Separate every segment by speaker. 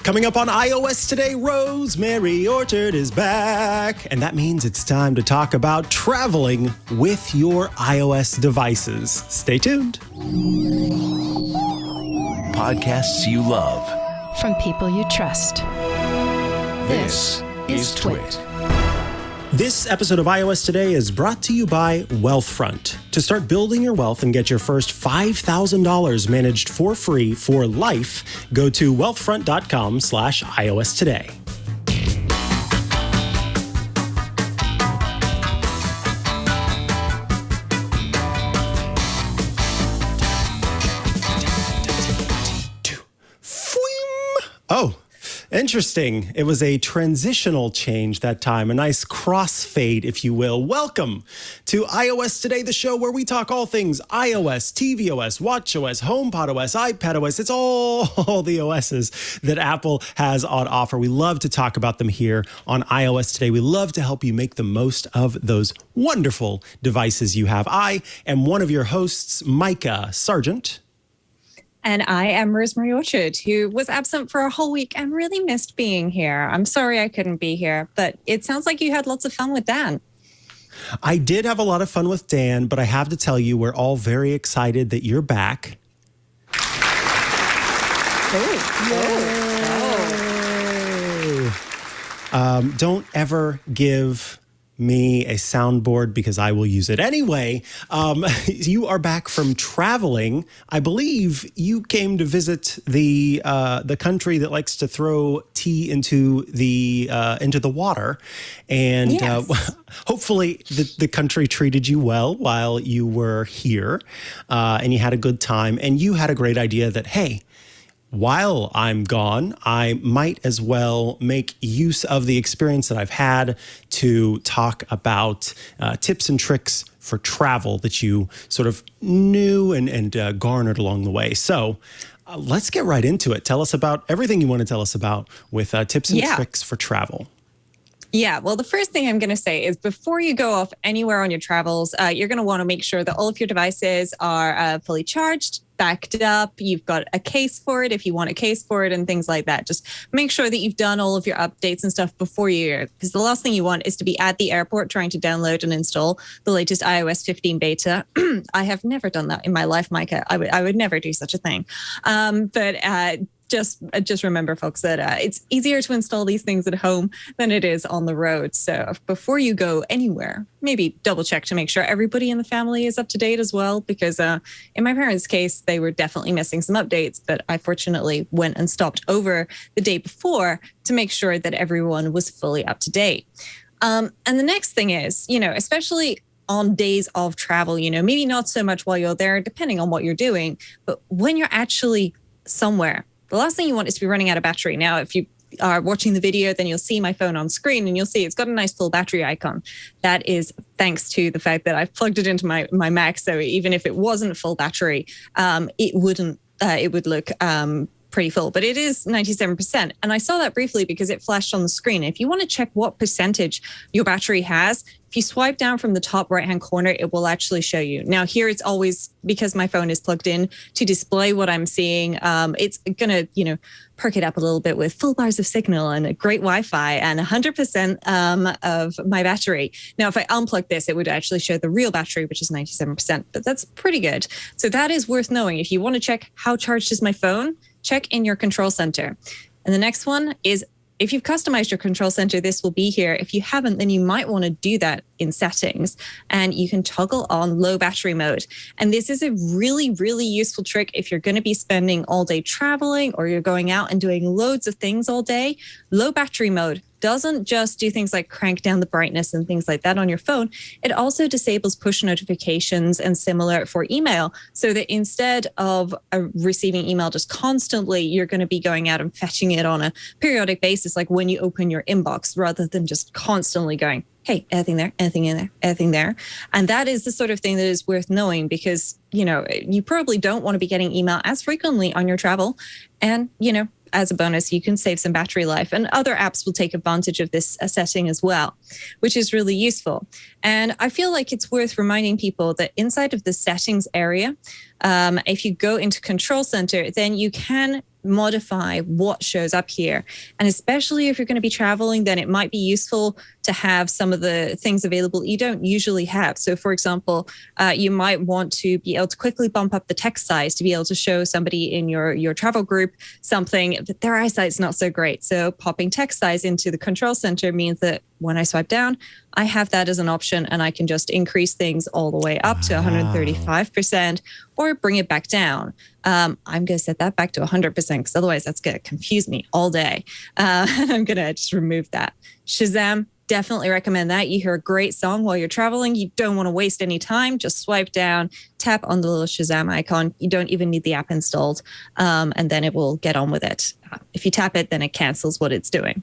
Speaker 1: Coming up on iOS today, Rosemary Orchard is back. And that means it's time to talk about traveling with your iOS devices. Stay tuned.
Speaker 2: Podcasts you love.
Speaker 3: From people you trust.
Speaker 2: This is Twit.
Speaker 1: This episode of iOS Today is brought to you by Wealthfront. To start building your wealth and get your first $5,000 managed for free for life, go to wealthfront.com/iOS Today. Oh, interesting. It was a transitional change that time, a nice crossfade, if you will. Welcome to iOS Today, the show where we talk all things iOS, tvOS, watchOS, HomePodOS, iPadOS. It's all the OSs that Apple has on offer. We love to talk about them here on iOS Today. We love to help you make the most of those wonderful devices you have. I am one of your hosts, Mikah, Sargent.
Speaker 4: And I am Rosemary Orchard, who was absent for a whole week and really missed being here. I'm sorry I couldn't be here, but it sounds like you had lots of fun with Dan.
Speaker 1: I did have a lot of fun with Dan, but I have to tell you, we're all very excited that you're back. Don't ever give me a soundboard because I will use it anyway. You are back from traveling. I believe you came to visit the country that likes to throw tea into the water, and
Speaker 4: yes.
Speaker 1: Hopefully the country treated you well while you were here, and you had a good time. And you had a great idea that, hey, while I'm gone, I might as well make use of the experience that I've had to talk about tips and tricks for travel that you sort of knew and garnered along the way. So let's get right into it. Tell us about everything you want to tell us about with tips and tricks for travel.
Speaker 4: Yeah, well, the first thing I'm going to say is before you go off anywhere on your travels, you're going to want to make sure that all of your devices are fully charged, backed up. You've got a case for it if you want a case for it and things like that. Just make sure that you've done all of your updates and stuff before you, because the last thing you want is to be at the airport trying to download and install the latest iOS 15 beta. I have never done that in my life, Mikah. I would never do such a thing. Just remember, folks, that it's easier to install these things at home than it is on the road. So before you go anywhere, maybe double check to make sure everybody in the family is up to date as well, because in my parents' case, they were definitely missing some updates, but I fortunately went and stopped over the day before to make sure that everyone was fully up to date. And the next thing is, especially on days of travel, maybe not so much while you're there, depending on what you're doing, but when you're actually somewhere, the last thing you want is to be running out of battery. Now, if you are watching the video, then you'll see my phone on screen and you'll see it's got a nice full battery icon. That is thanks to the fact that I've plugged it into my Mac. So even if it wasn't full battery, it would look pretty full, but it is 97%. And I saw that briefly because it flashed on the screen. If you want to check what percentage your battery has, if you swipe down from the top right-hand corner, it will actually show you. Now here it's always, because my phone is plugged in to display what I'm seeing, it's going to, perk it up a little bit with full bars of signal and a great Wi-Fi and 100% of my battery. Now, if I unplug this, it would actually show the real battery, which is 97%, but that's pretty good. So that is worth knowing. If you want to check how charged is my phone, check in your control center. And the next one is, if you've customized your control center, this will be here. If you haven't, then you might want to do that in settings, and you can toggle on low battery mode. And this is a really, really useful trick if you're going to be spending all day traveling or you're going out and doing loads of things all day. Low battery mode doesn't just do things like crank down the brightness and things like that on your phone. It also disables push notifications and similar for email, so that instead of receiving email just constantly, you're going to be going out and fetching it on a periodic basis, like when you open your inbox, rather than just constantly going, hey, anything there, anything in there, anything there. And that is the sort of thing that is worth knowing, because, you probably don't want to be getting email as frequently on your travel. And, as a bonus, you can save some battery life, and other apps will take advantage of this setting as well, which is really useful. And I feel like it's worth reminding people that inside of the settings area, if you go into Control Center, then you can modify what shows up here. And especially if you're going to be traveling, then it might be useful to have some of the things available you don't usually have. So for example, you might want to be able to quickly bump up the text size to be able to show somebody in your travel group something that their eyesight's not so great. So popping text size into the control center means that when I swipe down, I have that as an option, and I can just increase things all the way up to 135% or bring it back down. I'm going to set that back to 100% because otherwise that's going to confuse me all day. And I'm going to just remove that. Shazam, definitely recommend that. You hear a great song while you're traveling. You don't want to waste any time. Just swipe down, tap on the little Shazam icon. You don't even need the app installed, and then it will get on with it. If you tap it, then it cancels what it's doing.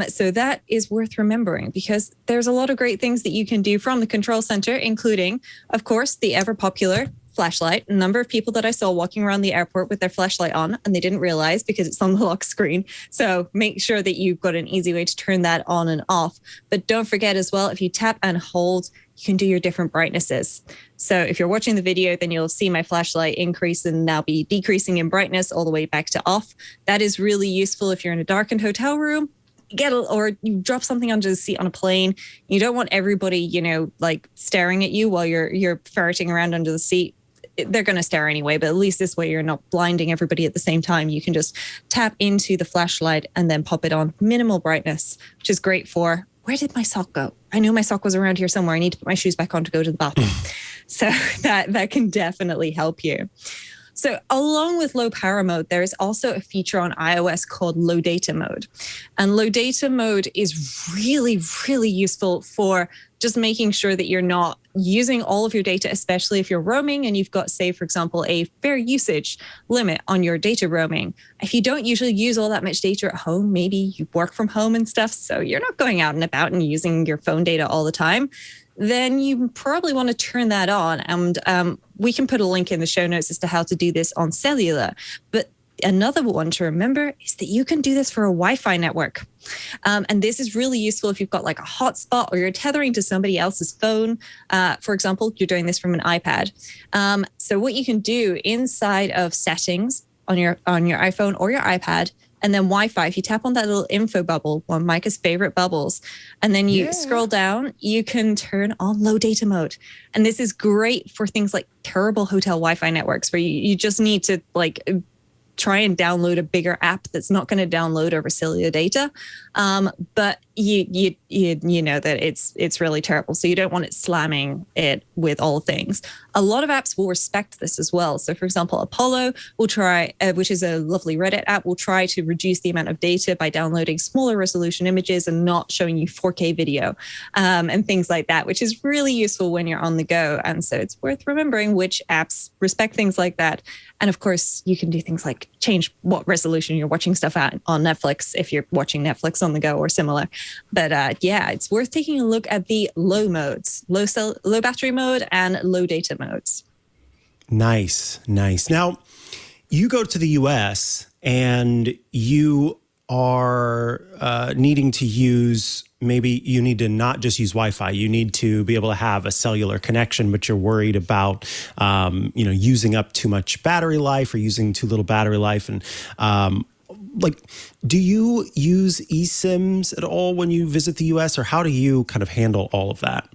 Speaker 4: So that is worth remembering because there's a lot of great things that you can do from the control center, including, of course, the ever popular flashlight. A number of people that I saw walking around the airport with their flashlight on, and they didn't realize because it's on the lock screen. So make sure that you've got an easy way to turn that on and off. But don't forget as well, if you tap and hold, you can do your different brightnesses. So if you're watching the video, then you'll see my flashlight increase and now be decreasing in brightness all the way back to off. That is really useful if you're in a darkened hotel room. Or you drop something onto the seat on a plane. You don't want everybody, like staring at you while you're ferreting around under the seat. They're going to stare anyway, but at least this way you're not blinding everybody at the same time. You can just tap into the flashlight and then pop it on minimal brightness, which is great for, where did my sock go? I knew my sock was around here somewhere. I need to put my shoes back on to go to the bathroom. So that can definitely help you. So along with low power mode, there is also a feature on iOS called low data mode. And low data mode is really, really useful for just making sure that you're not using all of your data, especially if you're roaming and you've got, say, for example, a fair usage limit on your data roaming. If you don't usually use all that much data at home, maybe you work from home and stuff, so you're not going out and about and using your phone data all the time, then you probably want to turn that on. And we can put a link in the show notes as to how to do this on cellular. But another one to remember is that you can do this for a Wi-Fi network. And this is really useful if you've got like a hotspot or you're tethering to somebody else's phone. For example, you're doing this from an iPad. So what you can do inside of settings on your iPhone or your iPad, and then Wi-Fi, if you tap on that little info bubble, one of Micah's favorite bubbles, and then you scroll down, you can turn on low data mode. And this is great for things like terrible hotel Wi-Fi networks where you just need to like try and download a bigger app that's not going to download over cellular data. But you know that it's really terrible. So you don't want it slamming it with all things. A lot of apps will respect this as well. So for example, Apollo will try, which is a lovely Reddit app, will try to reduce the amount of data by downloading smaller resolution images and not showing you 4K video and things like that, which is really useful when you're on the go. And so it's worth remembering which apps respect things like that. And of course, you can do things like change what resolution you're watching stuff at on Netflix if you're watching Netflix on the go or similar. But it's worth taking a look at the low modes, low battery mode and low data modes.
Speaker 1: Nice. Now, you go to the US and you are needing to use, maybe you need to not just use Wi-Fi, you need to be able to have a cellular connection, but you're worried about, using up too much battery life or using too little battery life. And do you use eSIMs at all when you visit the US, or how do you kind of handle all of that?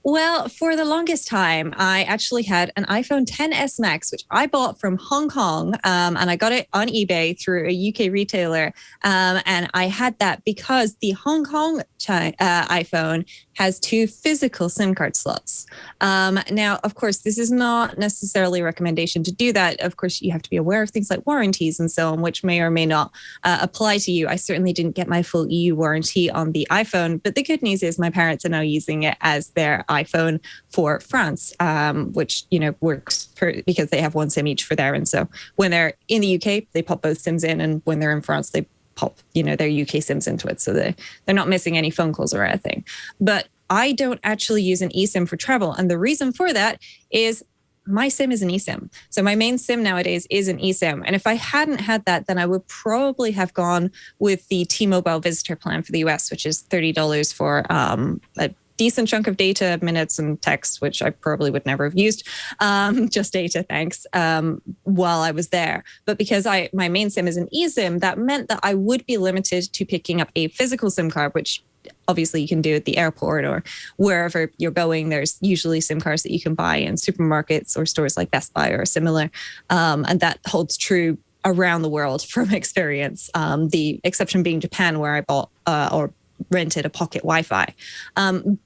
Speaker 4: Well, for the longest time, I actually had an iPhone XS Max, which I bought from Hong Kong, and I got it on eBay through a UK retailer. And I had that because the Hong Kong iPhone has 2 physical SIM card slots. Now, of course, this is not necessarily a recommendation to do that. Of course, you have to be aware of things like warranties and so on, which may or may not apply to you. I certainly didn't get my full EU warranty on the iPhone, but the good news is my parents are now using it as their iPhone for France, which, works because they have one SIM each for there. And so when they're in the UK, they pop both SIMs in, and when they're in France, they pop, their UK SIMs into it. So they're not missing any phone calls or anything. But I don't actually use an eSIM for travel. And the reason for that is my SIM is an eSIM. So my main SIM nowadays is an eSIM. And if I hadn't had that, then I would probably have gone with the T-Mobile visitor plan for the US, which is $30 for decent chunk of data, minutes and text, which I probably would never have used, just data, thanks, while I was there. But because my main SIM is an eSIM, that meant that I would be limited to picking up a physical SIM card, which obviously you can do at the airport or wherever you're going. There's usually SIM cards that you can buy in supermarkets or stores like Best Buy or similar. And that holds true around the world from experience. The exception being Japan, where I bought or rented a pocket Wi-Fi.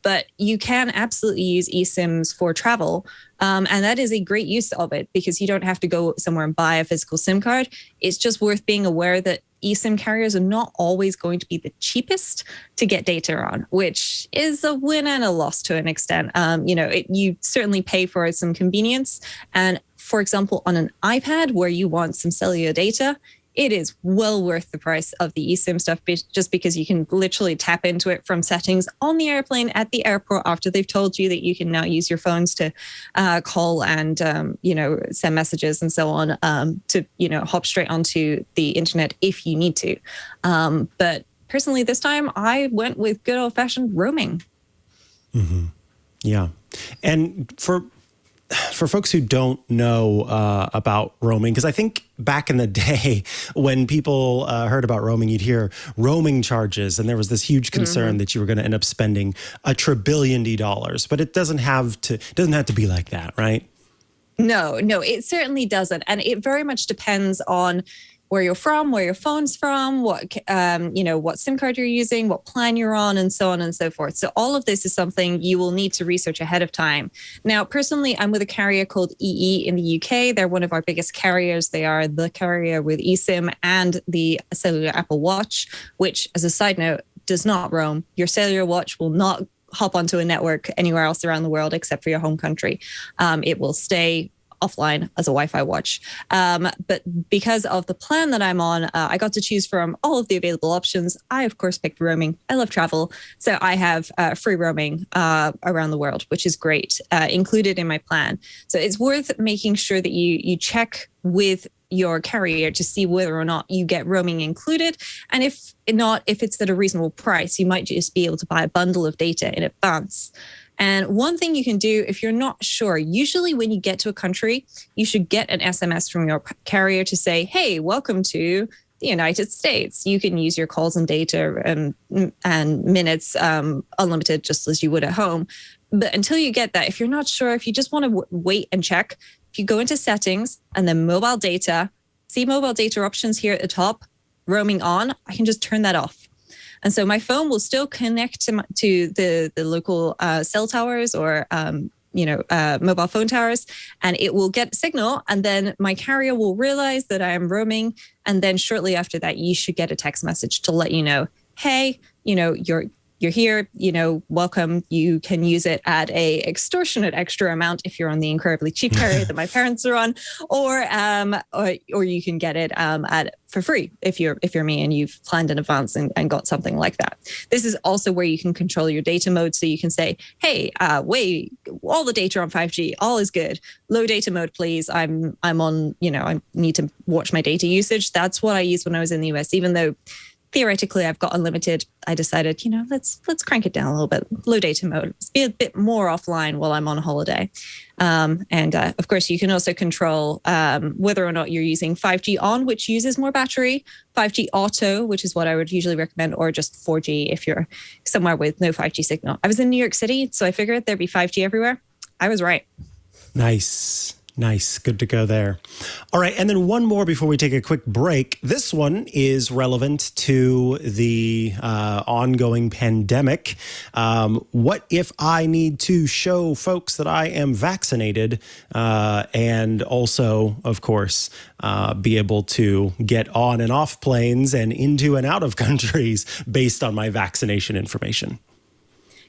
Speaker 4: But you can absolutely use eSIMs for travel. And that is a great use of it because you don't have to go somewhere and buy a physical SIM card. It's just worth being aware that eSIM carriers are not always going to be the cheapest to get data on, which is a win and a loss to an extent. You certainly pay for some convenience. And for example, on an iPad where you want some cellular data, it is well worth the price of the eSIM stuff just because you can literally tap into it from settings on the airplane at the airport after they've told you that you can now use your phones to call and, send messages and so on to, hop straight onto the internet if you need to. But personally, this time I went with good old fashioned roaming.
Speaker 1: Mm-hmm. Yeah. And for folks who don't know about roaming, because I think back in the day when people heard about roaming, you'd hear roaming charges, and there was this huge concern that you were going to end up spending $1 trillion. But it doesn't have to be like that, right?
Speaker 4: No, it certainly doesn't, and it very much depends on where you're from, where your phone's from, what SIM card you're using, what plan you're on, and so on and so forth. So all of this is something you will need to research ahead of time. Now, personally, I'm with a carrier called EE in the UK. They're one of our biggest carriers. They are the carrier with eSIM and the cellular Apple Watch, which, as a side note, does not roam. Your cellular watch will not hop onto a network anywhere else around the world except for your home country. It will stay offline as a Wi-Fi watch. But because of the plan that I'm on, I got to choose from all of the available options. I, of course, picked roaming. I love travel. So I have free roaming around the world, which is great, included in my plan. So it's worth making sure that you check with your carrier to see whether or not you get roaming included. And if not, if it's at a reasonable price, you might just be able to buy a bundle of data in advance. And one thing you can do if you're not sure, usually when you get to a country, you should get an SMS from your carrier to say, hey, welcome to the United States. You can use your calls and data and minutes unlimited just as you would at home. But until you get that, if you're not sure, if you just want to wait and check, if you go into settings and then mobile data, see mobile data options here at the top, roaming on, I can just turn that off. And so my phone will still connect to the local cell towers or, mobile phone towers, and it will get signal. And then my carrier will realize that I am roaming. And then shortly after that, you should get a text message to let you know, hey, you're here, welcome. You can use it at a extortionate extra amount if you're on the incredibly cheap carrier that my parents are on, or you can get it for free if you're me and you've planned in advance and got something like that. This is also where you can control your data mode. So you can say, hey, wait, all the data on 5G, all is good. Low data mode, please. I'm on, I need to watch my data usage. That's what I used when I was in the US, even though theoretically I've got unlimited. I decided, let's crank it down a little bit, low data mode. Let's be a bit more offline while I'm on holiday. And of course, you can also control whether or not you're using 5G on, which uses more battery, 5G auto, which is what I would usually recommend, or just 4G if you're somewhere with no 5G signal. I was in New York City, so I figured there'd be 5G everywhere. I was right. Nice.
Speaker 1: Good to go there. All right. And then one more before we take a quick break. This one is relevant to the ongoing pandemic. What if I need to show folks that I am vaccinated and also, of course, be able to get on and off planes and into and out of countries based on my vaccination information?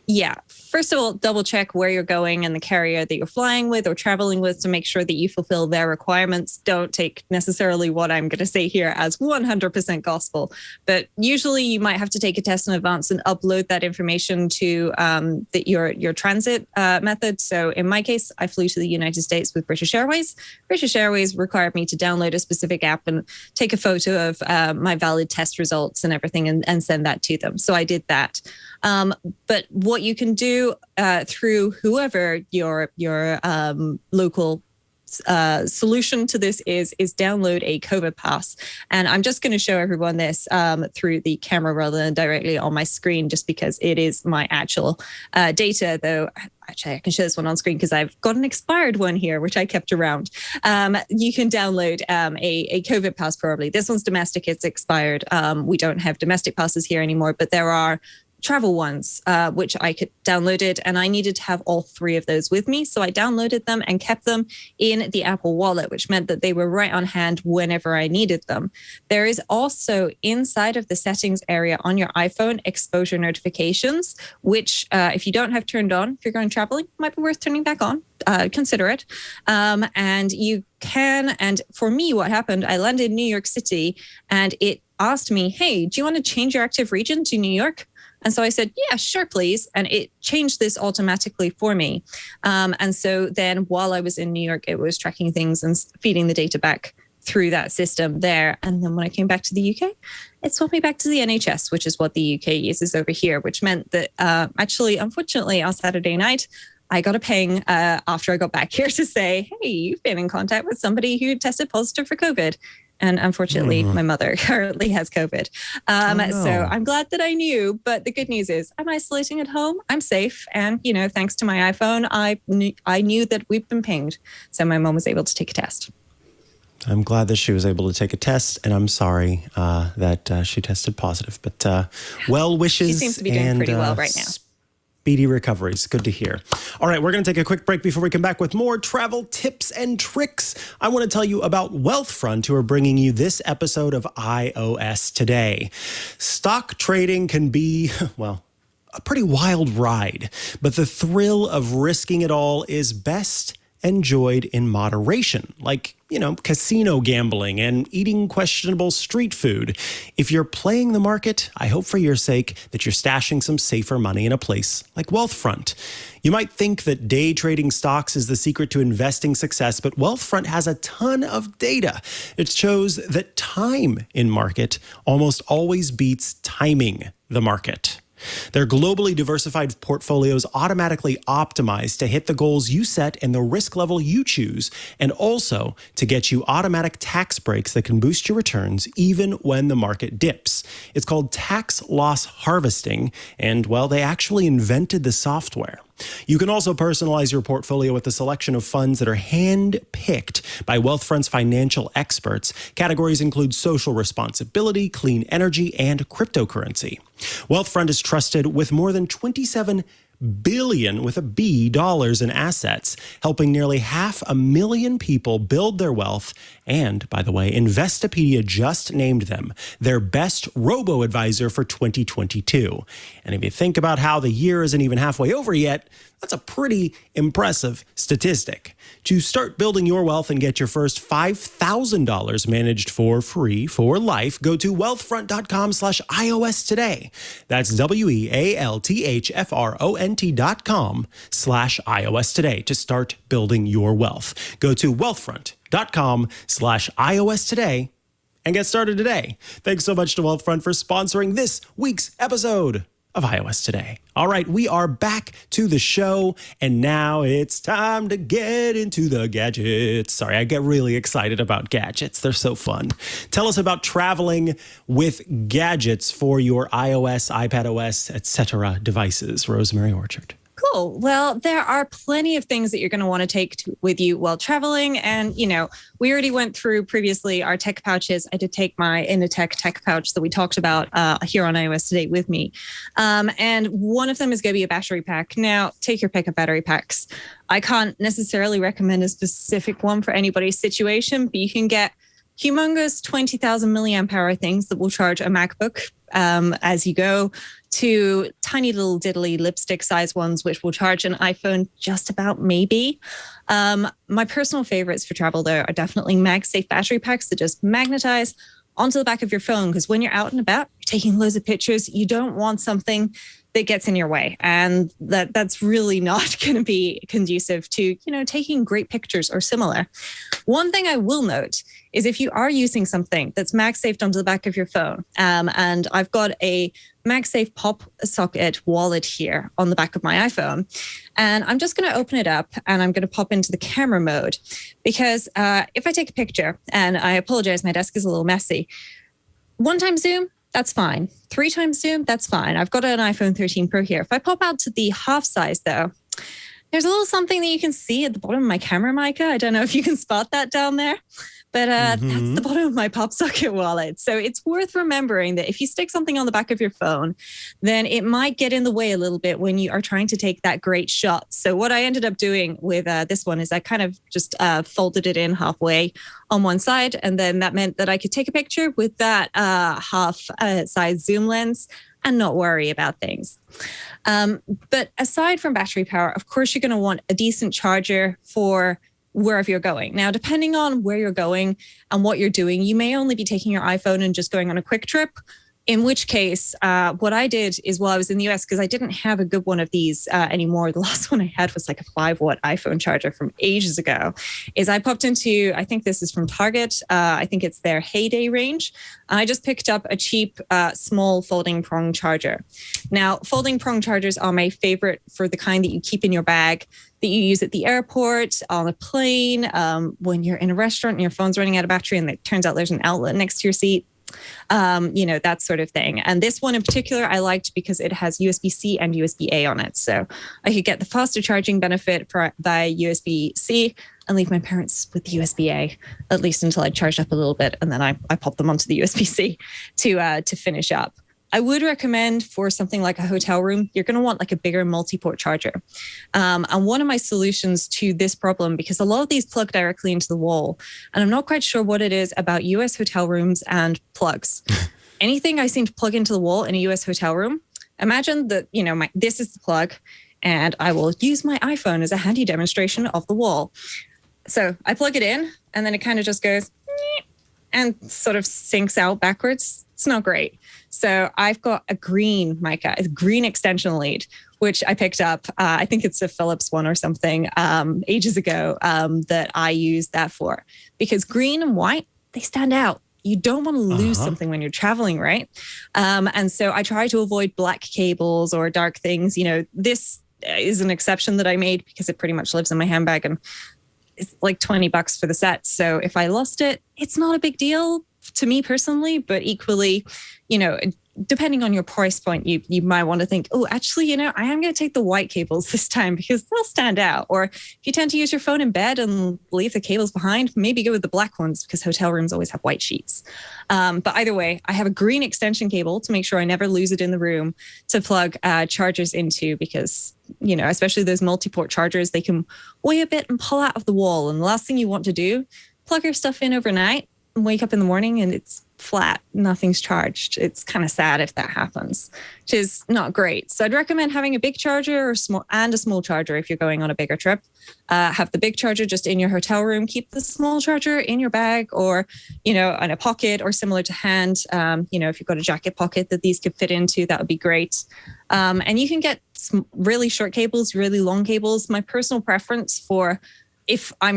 Speaker 4: Yeah. First of all, double check where you're going and the carrier that you're flying with or traveling with to make sure that you fulfill their requirements. Don't take necessarily what I'm going to say here as 100% gospel, but usually you might have to take a test in advance and upload that information to your transit method. So in my case, I flew to the United States with British Airways. British Airways required me to download a specific app and take a photo of my valid test results and everything and send that to them. So I did that. But what what you can do through whoever your local solution to this is download a COVID pass. And I'm just going to show everyone this through the camera rather than directly on my screen, just because it is my actual data, though. Actually, I can show this one on screen because I've got an expired one here, which I kept around. You can download a COVID pass probably. This one's domestic. It's expired. We don't have domestic passes here anymore, but there are travel ones, which I could download it, and I needed to have all 3 of those with me. So I downloaded them and kept them in the Apple Wallet, which meant that they were right on hand whenever I needed them. There is also inside of the settings area on your iPhone, exposure notifications, which if you don't have turned on, if you're going traveling, might be worth turning back on. Consider it. And you can, and for me, what happened, I landed in New York City and it asked me, hey, do you want to change your active region to New York? And so I said, yeah, sure, please. And it changed this automatically for me. And so then while I was in New York, it was tracking things and feeding the data back through that system there. And then when I came back to the UK, it swapped me back to the NHS, which is what the UK uses over here, which meant that actually, unfortunately, on Saturday night, I got a ping after I got back here to say, hey, you've been in contact with somebody who tested positive for COVID. And unfortunately, my mother currently has COVID. So I'm glad that I knew. But the good news is I'm isolating at home. I'm safe. And, thanks to my iPhone, I knew that we've been pinged. So my mom was able to take a test.
Speaker 1: I'm glad that she was able to take a test, and I'm sorry that she tested positive. But well wishes.
Speaker 4: She seems to be doing pretty well right now.
Speaker 1: Speedy recoveries. Good to hear. All right, we're going to take a quick break before we come back with more travel tips and tricks. I want to tell you about Wealthfront, who are bringing you this episode of iOS Today. Stock trading can be, well, a pretty wild ride, but the thrill of risking it all is best enjoyed in moderation, like, casino gambling and eating questionable street food. If you're playing the market, I hope for your sake that you're stashing some safer money in a place like Wealthfront. You might think that day trading stocks is the secret to investing success, but Wealthfront has a ton of data. It shows that time in market almost always beats timing the market. Their globally diversified portfolios automatically optimize to hit the goals you set and the risk level you choose, and also to get you automatic tax breaks that can boost your returns even when the market dips. It's called tax loss harvesting, and, well, they actually invented the software. You can also personalize your portfolio with a selection of funds that are hand-picked by Wealthfront's financial experts. Categories include social responsibility, clean energy, and cryptocurrency. Wealthfront is trusted with more than $27 billion with a B dollars in assets, helping nearly 500,000 people build their wealth. And, by the way, Investopedia just named them their best robo-advisor for 2022. And if you think about how the year isn't even halfway over yet, that's a pretty impressive statistic. To start building your wealth and get your first $5,000 managed for free for life, go to wealthfront.com/iOS today. That's wealthfront.com/iOS today to start building your wealth. Go to wealthfront.com/iOS today and get started today. Thanks so much to Wealthfront for sponsoring this week's episode of iOS Today. All right, we are back to the show, and now it's time to get into the gadgets. Sorry, I get really excited about gadgets. They're so fun. Tell us about traveling with gadgets for your iOS, iPadOS, etc. devices. Rosemary Orchard.
Speaker 4: Cool. Well, there are plenty of things that you're going to want to take with you while traveling. And, we already went through previously our tech pouches. I did take my Initech tech pouch that we talked about here on iOS Today with me. And one of them is going to be a battery pack. Now, take your pick of battery packs. I can't necessarily recommend a specific one for anybody's situation, but you can get humongous 20,000 milliamp hour things that will charge a MacBook as you go, to tiny little diddly lipstick size ones, which will charge an iPhone just about maybe. My personal favorites for travel, though, are definitely MagSafe battery packs that just magnetize onto the back of your phone, because when you're out and about, you're taking loads of pictures, you don't want something that gets in your way. And that's really not going to be conducive to, taking great pictures or similar. One thing I will note is if you are using something that's MagSafed onto the back of your phone, and I've got a MagSafe Pop Wallet here on the back of my iPhone, and I'm just going to open it up and I'm going to pop into the camera mode, because if I take a picture, and I apologize, my desk is a little messy, 1x zoom, that's fine. 3x zoom, that's fine. I've got an iPhone 13 Pro here. If I pop out to the half size though, there's a little something that you can see at the bottom of my camera, Mikah. I don't know if you can spot that down there, but that's the bottom of my PopSocket wallet. So it's worth remembering that if you stick something on the back of your phone, then it might get in the way a little bit when you are trying to take that great shot. So what I ended up doing with this one is I kind of just folded it in halfway on one side. And then that meant that I could take a picture with that half size zoom lens and not worry about things. But aside from battery power, of course, you're going to want a decent charger for wherever you're going. Now, depending on where you're going and what you're doing, you may only be taking your iPhone and just going on a quick trip. In which case, what I did is while I was in the US, because I didn't have a good one of these anymore. The last one I had was like a 5-watt iPhone charger from ages ago, is I popped into, I think this is from Target. I think it's their HeyDay range. I just picked up a cheap, small folding prong charger. Now, folding prong chargers are my favorite for the kind that you keep in your bag, that you use at the airport, on a plane, when you're in a restaurant and your phone's running out of battery and it turns out there's an outlet next to your seat. That sort of thing. And this one in particular, I liked because it has USB-C and USB-A on it. So I could get the faster charging benefit by USB-C and leave my parents with the USB-A, at least until I charged up a little bit. And then I popped them onto the USB-C to finish up. I would recommend for something like a hotel room, you're going to want like a bigger multi-port charger. And one of my solutions to this problem, because a lot of these plug directly into the wall, and I'm not quite sure what it is about US hotel rooms and plugs. Anything I seem to plug into the wall in a US hotel room, imagine that, this is the plug, and I will use my iPhone as a handy demonstration of the wall. So I plug it in, and then it kind of just goes and sort of sinks out backwards. It's not great. So I've got a green extension lead, which I picked up. I think it's a Philips one or something ages ago that I use that for, because green and white, they stand out. You don't want to lose something when you're traveling, right? And so I try to avoid black cables or dark things. This is an exception that I made because it pretty much lives in my handbag and it's like $20 for the set. So if I lost it, it's not a big deal to me personally, but equally, depending on your price point, you might want to think, oh, actually, I am going to take the white cables this time because they'll stand out. Or if you tend to use your phone in bed and leave the cables behind, maybe go with the black ones because hotel rooms always have white sheets. But either way, I have a green extension cable to make sure I never lose it in the room to plug chargers into, because, especially those multi-port chargers, they can weigh a bit and pull out of the wall. And the last thing you want to do, plug your stuff in overnight and wake up in the morning and it's flat, nothing's charged. It's kind of sad if that happens, which is not great. So I'd recommend having a big charger and a small charger if you're going on a bigger trip. Have the big charger just in your hotel room. Keep the small charger in your bag or, in a pocket or similar to hand. If you've got a jacket pocket that these could fit into, that would be great. And you can get really short cables, really long cables. My personal preference for if I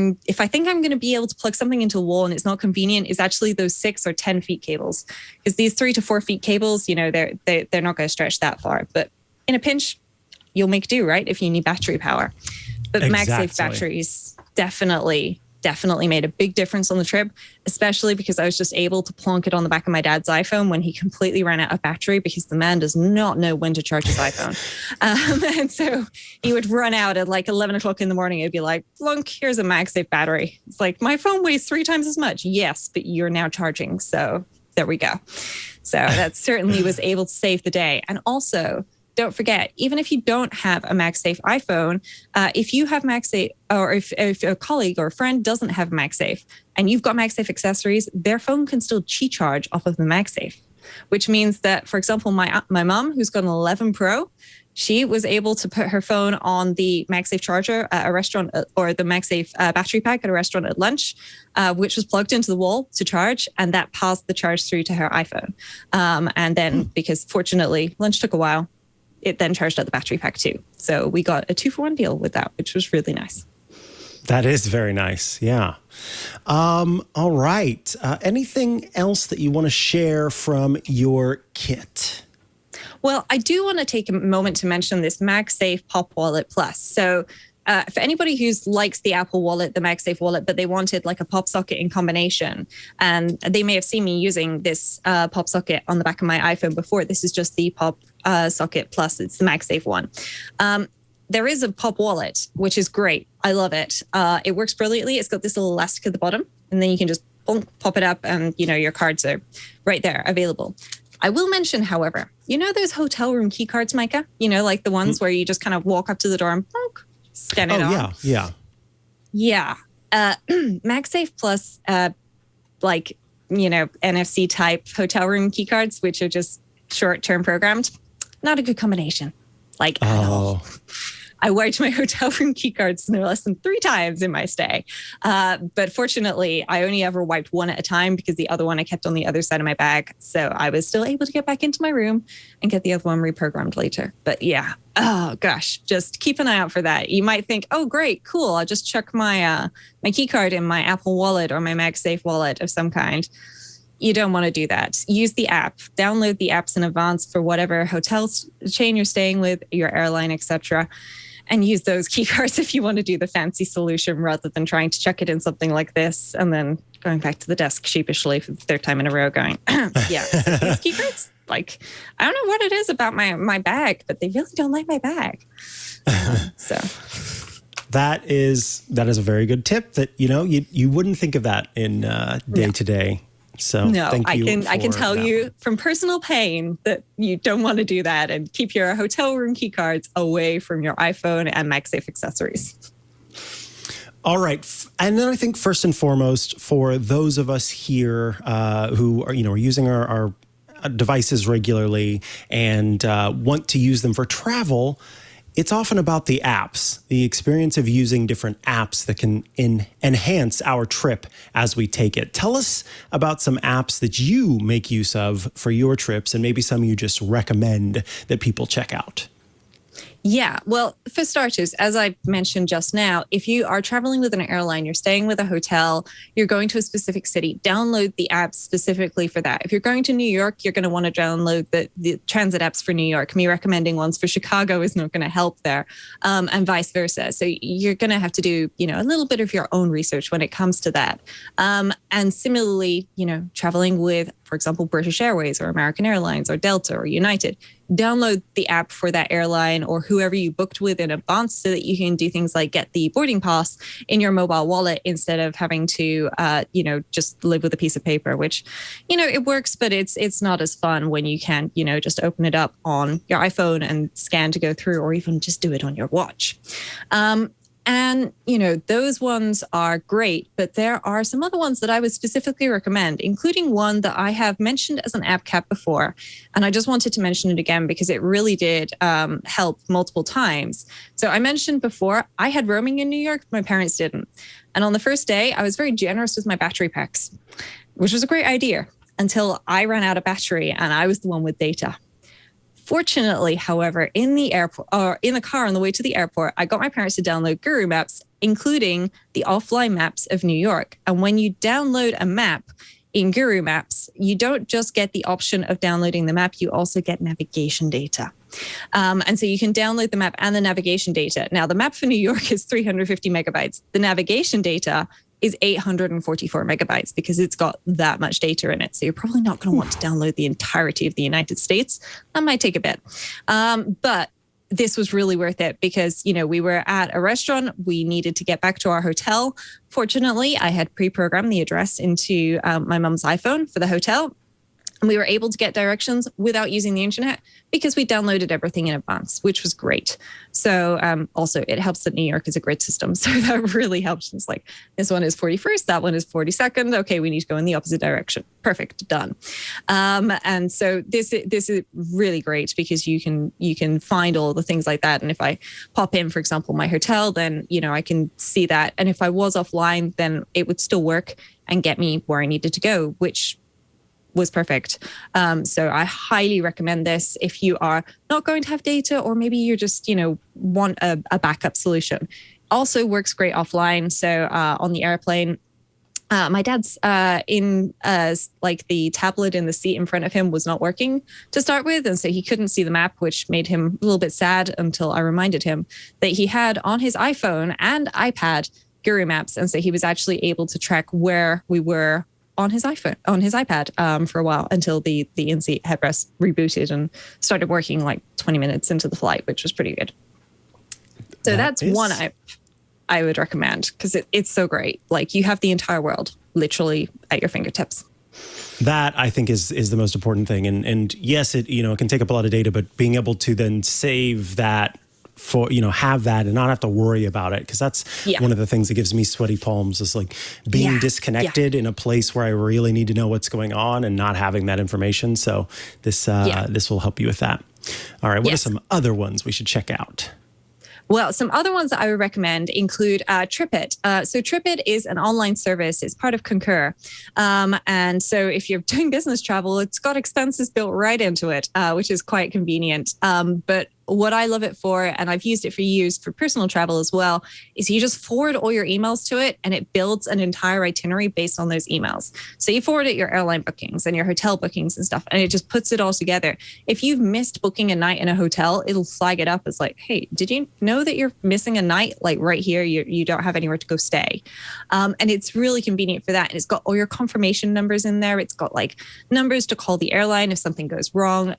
Speaker 4: think I'm going to be able to plug something into a wall and it's not convenient, is actually those 6 or 10 feet cables, because these 3 to 4 feet cables, they're not going to stretch that far. But in a pinch, you'll make do, right? If you need battery power. But
Speaker 1: Exactly.
Speaker 4: MagSafe batteries definitely made a big difference on the trip, especially because I was just able to plonk it on the back of my dad's iPhone when he completely ran out of battery, because the man does not know when to charge his iPhone. And so he would run out at like 11 o'clock in the morning. It'd be like, plunk, here's a MagSafe battery. It's like, my phone weighs 3 times as much. Yes, but you're now charging. So there we go. So that certainly was able to save the day. And also, don't forget, even if you don't have a MagSafe iPhone, if you have MagSafe, or if a colleague or a friend doesn't have MagSafe and you've got MagSafe accessories, their phone can still Qi charge off of the MagSafe, which means that, for example, my mom, who's got an 11 Pro, she was able to put her phone on the MagSafe charger at a restaurant, or the MagSafe battery pack at a restaurant at lunch, which was plugged into the wall to charge, and that passed the charge through to her iPhone. And then, because fortunately lunch took a while, it then charged up the battery pack too. So we got a 2-for-1 deal with that, which was really nice.
Speaker 1: That is very nice. Yeah. All right. Anything else that you want to share from your kit?
Speaker 4: Well, I do want to take a moment to mention this MagSafe Pop Wallet Plus. So for anybody who likes the Apple Wallet, the MagSafe Wallet, but they wanted like a PopSocket in combination, and they may have seen me using this PopSocket on the back of my iPhone before. This is just the PopSocket Plus. It's the MagSafe one. There is a Pop Wallet, which is great. I love it. It works brilliantly. It's got this little elastic at the bottom, and then you can just pop it up, and your cards are right there available. I will mention, however, those hotel room key cards, Mikah? Like the ones where you just kind of walk up to the door and scan it on.
Speaker 1: Yeah.
Speaker 4: MagSafe Plus, NFC type hotel room key cards, which are just short-term programmed. Not a good combination. At all. I wiped my hotel room key cards no less than 3 times in my stay. But fortunately, I only ever wiped one at a time because the other one I kept on the other side of my bag. So I was still able to get back into my room and get the other one reprogrammed later. But yeah, oh gosh, just keep an eye out for that. You might think, oh, great, cool. I'll just chuck my key card in my Apple Wallet or my MagSafe wallet of some kind. You don't want to do that. Use the app. Download the apps in advance for whatever hotel chain you're staying with, your airline, etc. And use those key cards if you want to do the fancy solution rather than trying to check it in something like this and then going back to the desk sheepishly for the 3rd time in a row going, yeah, these key cards, I don't know what it is about my bag, but they really don't like my bag. So
Speaker 1: that is a very good tip that, you wouldn't think of that in day to day. So
Speaker 4: no,
Speaker 1: thank you
Speaker 4: I can tell you from personal pain that you don't want to do that, and keep your hotel room key cards away from your iPhone and MagSafe accessories.
Speaker 1: All right. And then I think first and foremost, for those of us here who are using our devices regularly and want to use them for travel, it's often about the apps, the experience of using different apps that can enhance our trip as we take it. Tell us about some apps that you make use of for your trips and maybe some you just recommend that people check out.
Speaker 4: Yeah, well, for starters, as I mentioned just now, if you are traveling with an airline, you're staying with a hotel, you're going to a specific city, download the apps specifically for that. If you're going to New York, you're going to want to download the transit apps for New York. Me recommending ones for Chicago is not going to help there, and vice versa. So you're going to have to do, a little bit of your own research when it comes to that. And similarly, traveling with, for example, British Airways or American Airlines or Delta or United, download the app for that airline or whoever you booked with in advance so that you can do things like get the boarding pass in your mobile wallet instead of having to, just live with a piece of paper, which, it works, but it's not as fun when you can, just open it up on your iPhone and scan to go through, or even just do it on your watch. And, those ones are great, but there are some other ones that I would specifically recommend, including one that I have mentioned as an app cap before. And I just wanted to mention it again because it really did help multiple times. So I mentioned before, I had roaming in New York, my parents didn't. And on the first day, I was very generous with my battery packs, which was a great idea until I ran out of battery and I was the one with data. Fortunately, however, in the airport or in the car on the way to the airport, I got my parents to download Guru Maps, including the offline maps of New York. And when you download a map in Guru Maps, you don't just get the option of downloading the map, you also get navigation data. And so you can download the map and the navigation data. Now, the map for New York is 350 megabytes. The navigation data is 844 megabytes because it's got that much data in it. So you're probably not going to want to download the entirety of the United States. That might take a bit. But this was really worth it because, we were at a restaurant. We needed to get back to our hotel. Fortunately, I had pre-programmed the address into my mum's iPhone for the hotel. And we were able to get directions without using the internet because we downloaded everything in advance, which was great. So also it helps that New York is a grid system. So that really helps. It's like, this one is 41st, that one is 42nd. Okay, we need to go in the opposite direction. Perfect, done. And so this is really great because you can find all the things like that. And if I pop in, for example, my hotel, then, I can see that. And if I was offline, then it would still work and get me where I needed to go, which was perfect. So I highly recommend this if you are not going to have data, or maybe you're just, want a backup solution. Also works great offline. So on the airplane, my dad's the tablet in the seat in front of him was not working to start with. And so he couldn't see the map, which made him a little bit sad until I reminded him that he had on his iPhone and iPad Guru Maps. And so he was actually able to track where we were on his iPad for a while until the in-seat headrest rebooted and started working like 20 minutes into the flight, which was pretty good. So that's one I would recommend, because it's so great. Like, you have the entire world literally at your fingertips.
Speaker 1: That, I think, is the most important thing. And yes, it can take up a lot of data, but being able to then save that for, have that and not have to worry about it. Because that's one of the things that gives me sweaty palms, is like being disconnected in a place where I really need to know what's going on and not having that information. So this will help you with that. All right. What are some other ones we should check out?
Speaker 4: Well, some other ones that I would recommend include TripIt. So TripIt is an online service. It's part of Concur. And so if you're doing business travel, it's got expenses built right into it, which is quite convenient. But what I love it for, and I've used it for years for personal travel as well, is you just forward all your emails to it and it builds an entire itinerary based on those emails. So you forward it your airline bookings and your hotel bookings and stuff, and it just puts it all together. If you've missed booking a night in a hotel, it'll flag it up as like, hey, did you know that you're missing a night? Like right here, you don't have anywhere to go stay. And it's really convenient for that. And it's got all your confirmation numbers in there. It's got like numbers to call the airline if something goes wrong.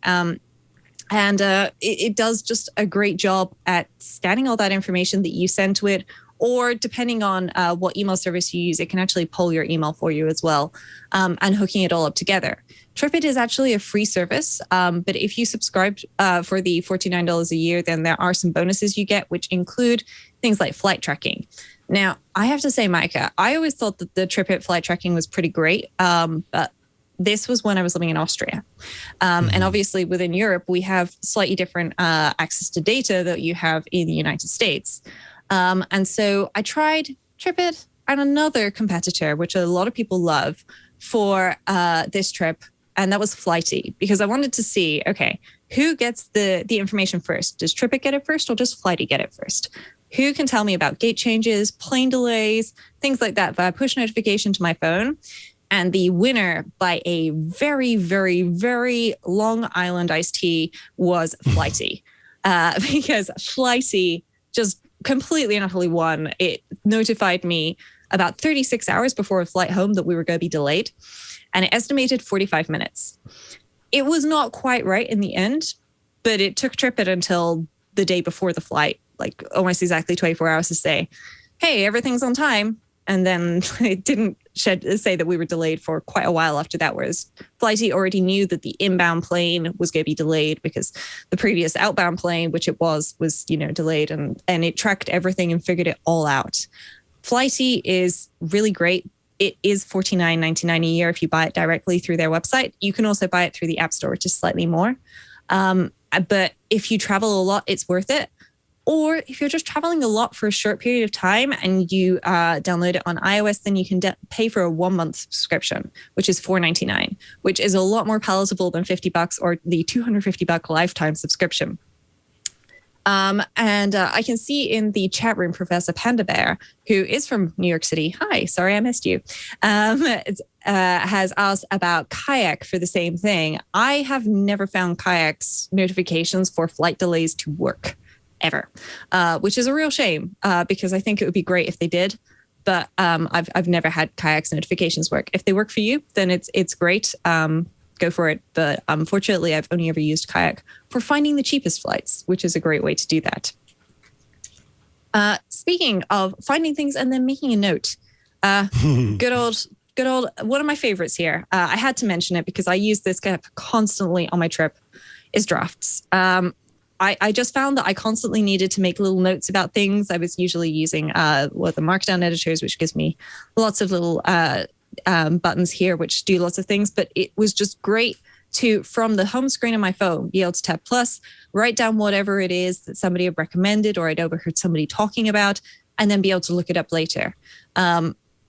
Speaker 4: And it does just a great job at scanning all that information that you send to it, or depending on what email service you use, it can actually pull your email for you as well, and hooking it all up together. TripIt is actually a free service, but if you subscribe for the $49 a year, then there are some bonuses you get, which include things like flight tracking. Now, I have to say, Mikah, I always thought that the TripIt flight tracking was pretty great, but this was when I was living in Austria. And obviously within Europe, we have slightly different access to data that you have in the United States. And so I tried TripIt and another competitor, which a lot of people love, for this trip. And that was Flighty, because I wanted to see, okay, who gets the information first? Does TripIt get it first, or does Flighty get it first? Who can tell me about gate changes, plane delays, things like that via push notification to my phone? And the winner by a very, very, very Long Island iced tea was Flighty, because Flighty just completely and utterly won. It notified me about 36 hours before a flight home that we were going to be delayed, and it estimated 45 minutes. It was not quite right in the end, but it took TripIt until the day before the flight, like almost exactly 24 hours, to say, hey, everything's on time. And then it didn't say that we were delayed for quite a while after that, whereas Flighty already knew that the inbound plane was going to be delayed because the previous outbound plane, which it was delayed, and it tracked everything and figured it all out. Flighty is really great. It is $49.99 a year if you buy it directly through their website. You can also buy it through the App Store, which is slightly more. But if you travel a lot, it's worth it. Or if you're just traveling a lot for a short period of time and you download it on iOS, then you can pay for a 1-month subscription, which is $4.99, which is a lot more palatable than $50 or the $250 lifetime subscription. And I can see in the chat room, Professor Panda Bear, who is from New York City. Hi, sorry I missed you. Has asked about Kayak for the same thing. I have never found Kayak's notifications for flight delays to work ever, which is a real shame, because I think it would be great if they did. But I've never had Kayak's notifications work. If they work for you, then it's great. Go for it. But unfortunately, I've only ever used Kayak for finding the cheapest flights, which is a great way to do that. Speaking of finding things and then making a note, good old one of my favorites here. I had to mention it because I use this constantly on my trip, is drafts. I just found that I constantly needed to make little notes about things. I was usually using the Markdown editors, which gives me lots of little buttons here, which do lots of things. But it was just great to, from the home screen of my phone, be able to tap plus, write down whatever it is that somebody had recommended or I'd overheard somebody talking about, and then be able to look it up later.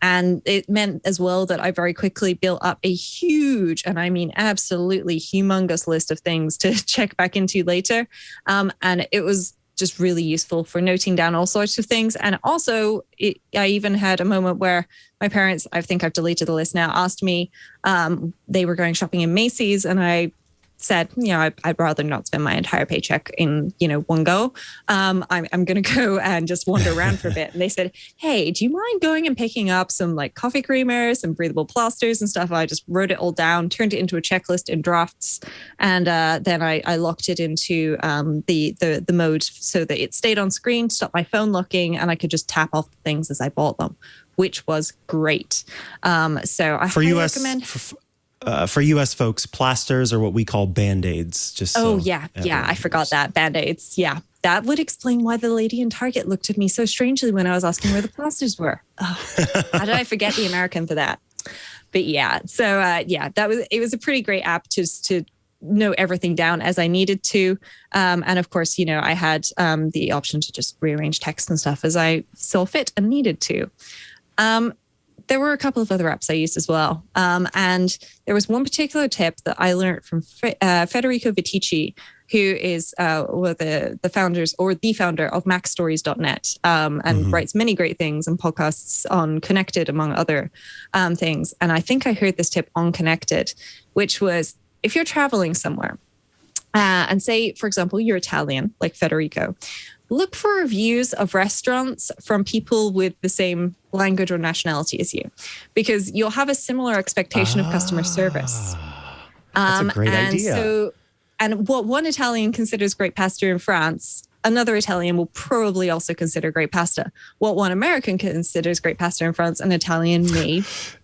Speaker 4: And it meant as well that I very quickly built up a huge, and I mean absolutely humongous list of things to check back into later. And it was just really useful for noting down all sorts of things. And also, I even had a moment where my parents, I think I've deleted the list now, asked me, they were going shopping in Macy's, and I said, I'd rather not spend my entire paycheck in, one go. I'm going to go and just wander around for a bit. And they said, hey, do you mind going and picking up some like coffee creamers and breathable plasters and stuff? I just wrote it all down, turned it into a checklist in drafts. And then I locked it into the mode so that it stayed on screen, stopped my phone locking, and I could just tap off the things as I bought them, which was great. So I highly recommend.
Speaker 1: For US folks, plasters are what we call Band-Aids.
Speaker 4: I forgot that. Band-Aids. Yeah. That would explain why the lady in Target looked at me so strangely when I was asking where the plasters were. Oh, how did I forget the American for that? But yeah, so it was a pretty great app just to note everything down as I needed to. And of course, I had the option to just rearrange text and stuff as I saw fit and needed to. There were a couple of other apps I used as well. And there was one particular tip that I learned from Federico Vitici, who is one of the founders or the founder of MacStories.net, and writes many great things and podcasts on Connected, among other things. And I think I heard this tip on Connected, which was if you're traveling somewhere and say, for example, you're Italian, like Federico, look for reviews of restaurants from people with the same language or nationality as you, because you'll have a similar expectation of customer service.
Speaker 1: That's a great idea.
Speaker 4: And what one Italian considers great pasta in France, another Italian will probably also consider great pasta. What one American considers great pasta in France, an Italian may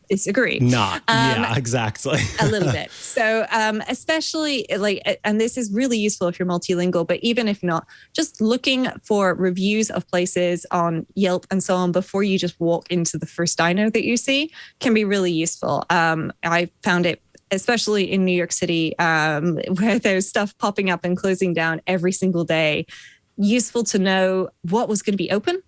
Speaker 4: disagree.
Speaker 1: Exactly.
Speaker 4: A little bit. So especially and this is really useful if you're multilingual, but even if not, just looking for reviews of places on Yelp and so on before you just walk into the first diner that you see can be really useful. I found it especially in New York City, where there's stuff popping up and closing down every single day, useful to know what was going to be open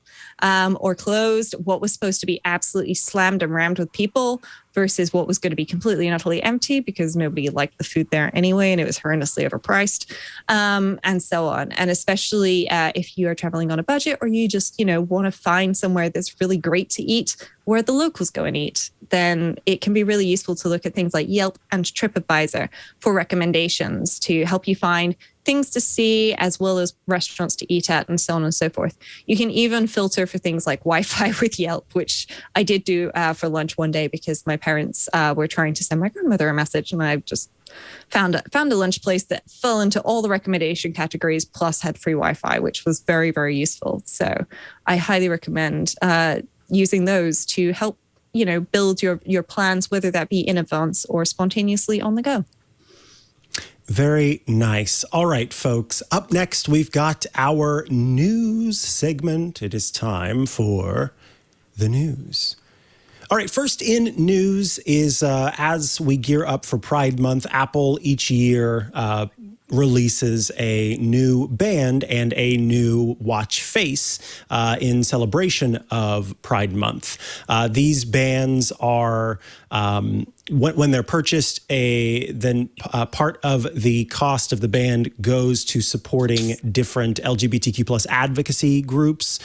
Speaker 4: or closed, what was supposed to be absolutely slammed and rammed with people versus what was going to be completely and utterly empty because nobody liked the food there anyway and it was horrendously overpriced, and so on. And especially if you are traveling on a budget or you just, want to find somewhere that's really great to eat where the locals go and eat, then it can be really useful to look at things like Yelp and TripAdvisor for recommendations to help you find things to see as well as restaurants to eat at and so on and so forth. You can even filter for things like Wi-Fi with Yelp, which I did do for lunch one day because my parents were trying to send my grandmother a message, and I just found a lunch place that fell into all the recommendation categories plus had free Wi-Fi, which was very, very useful. So I highly recommend using those to help, build your plans, whether that be in advance or spontaneously on the go.
Speaker 1: Very nice. All right, folks. Up next, we've got our news segment. It is time for the news. All right, first in news is as we gear up for Pride Month, Apple each year releases a new band and a new watch face in celebration of Pride Month. These bands are, when they're purchased, then part of the cost of the band goes to supporting different LGBTQ plus advocacy groups,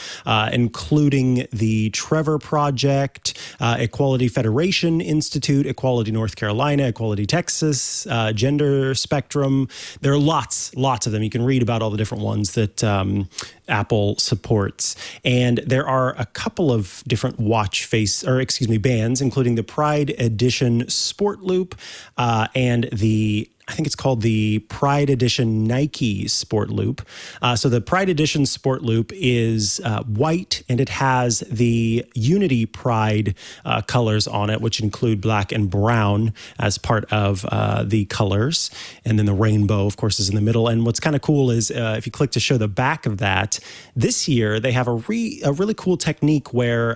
Speaker 1: including the Trevor Project, Equality Federation Institute, Equality North Carolina, Equality Texas, Gender Spectrum. There are lots of them. You can read about all the different ones that Apple supports. And there are a couple of different bands, including the Pride Edition Sport Loop and I think it's called the Pride Edition Nike Sport Loop. So the Pride Edition Sport Loop is white, and it has the Unity Pride colors on it, which include black and brown as part of the colors. And then the rainbow, of course, is in the middle. And what's kind of cool is if you click to show the back of that, this year they have a really cool technique where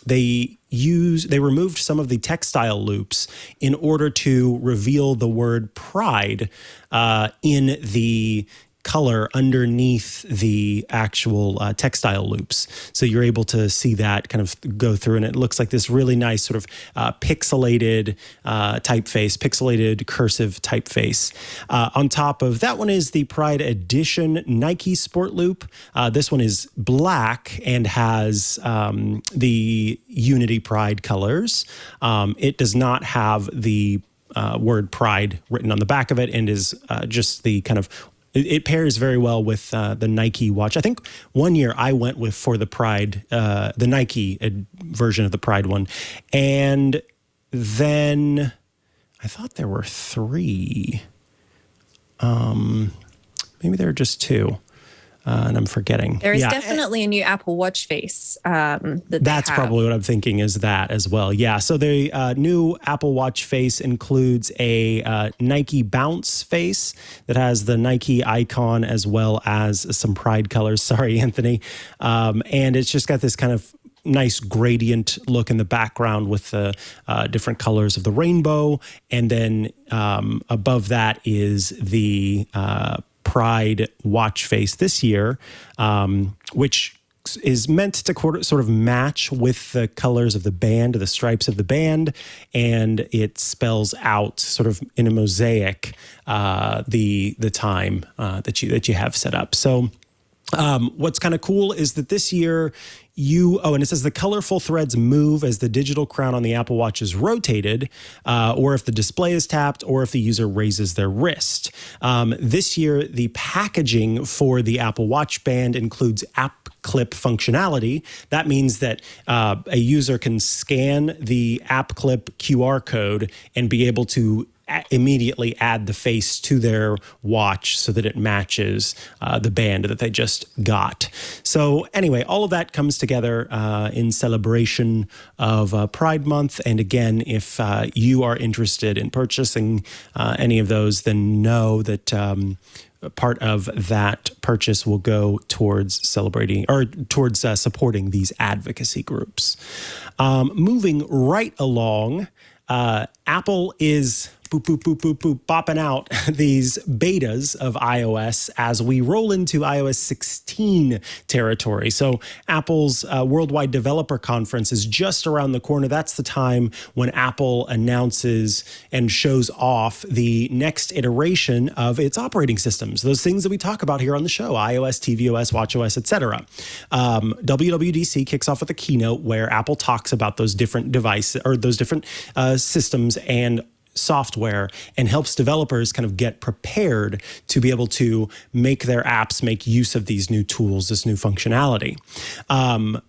Speaker 1: they removed some of the textile loops in order to reveal the word pride in the color underneath the actual textile loops. So you're able to see that kind of go through, and it looks like this really nice sort of pixelated typeface, pixelated cursive typeface. On top of that one is the Pride Edition Nike Sport Loop. This one is black and has the Unity Pride colors. It does not have the word Pride written on the back of it, and is just the kind of, it pairs very well with the Nike watch. I think one year I went with for the Pride, the Nike version of the Pride one. And then I thought there were 3. Maybe there are just 2. And I'm forgetting.
Speaker 4: There is definitely a new Apple Watch face.
Speaker 1: That's probably what I'm thinking, is that as well. Yeah. So the new Apple Watch face includes a Nike Bounce face that has the Nike icon as well as some Pride colors. Sorry, Anthony. And it's just got this kind of nice gradient look in the background with the different colors of the rainbow. And then above that is the Pride watch face this year, which is meant to sort of match with the colors of the band, the stripes of the band, and it spells out sort of in a mosaic the time that you have set up. So what's kind of cool is that this year and it says the colorful threads move as the digital crown on the Apple Watch is rotated, or if the display is tapped, or if the user raises their wrist. This year, the packaging for the Apple Watch band includes app clip functionality. That means that a user can scan the app clip QR code and be able to immediately add the face to their watch so that it matches the band that they just got. So anyway, all of that comes together in celebration of Pride Month. And again, if you are interested in purchasing any of those, then know that part of that purchase will go towards celebrating or towards supporting these advocacy groups. Moving right along, Apple is bopping out these betas of iOS as we roll into iOS 16 territory. So Apple's Worldwide Developer Conference is just around the corner. That's the time when Apple announces and shows off the next iteration of its operating systems, those things that we talk about here on the show, iOS, tvOS, watchOS, etc. WWDC kicks off with a keynote where Apple talks about those different devices or those different systems and software, and helps developers kind of get prepared to be able to make their apps make use of these new tools, this new functionality.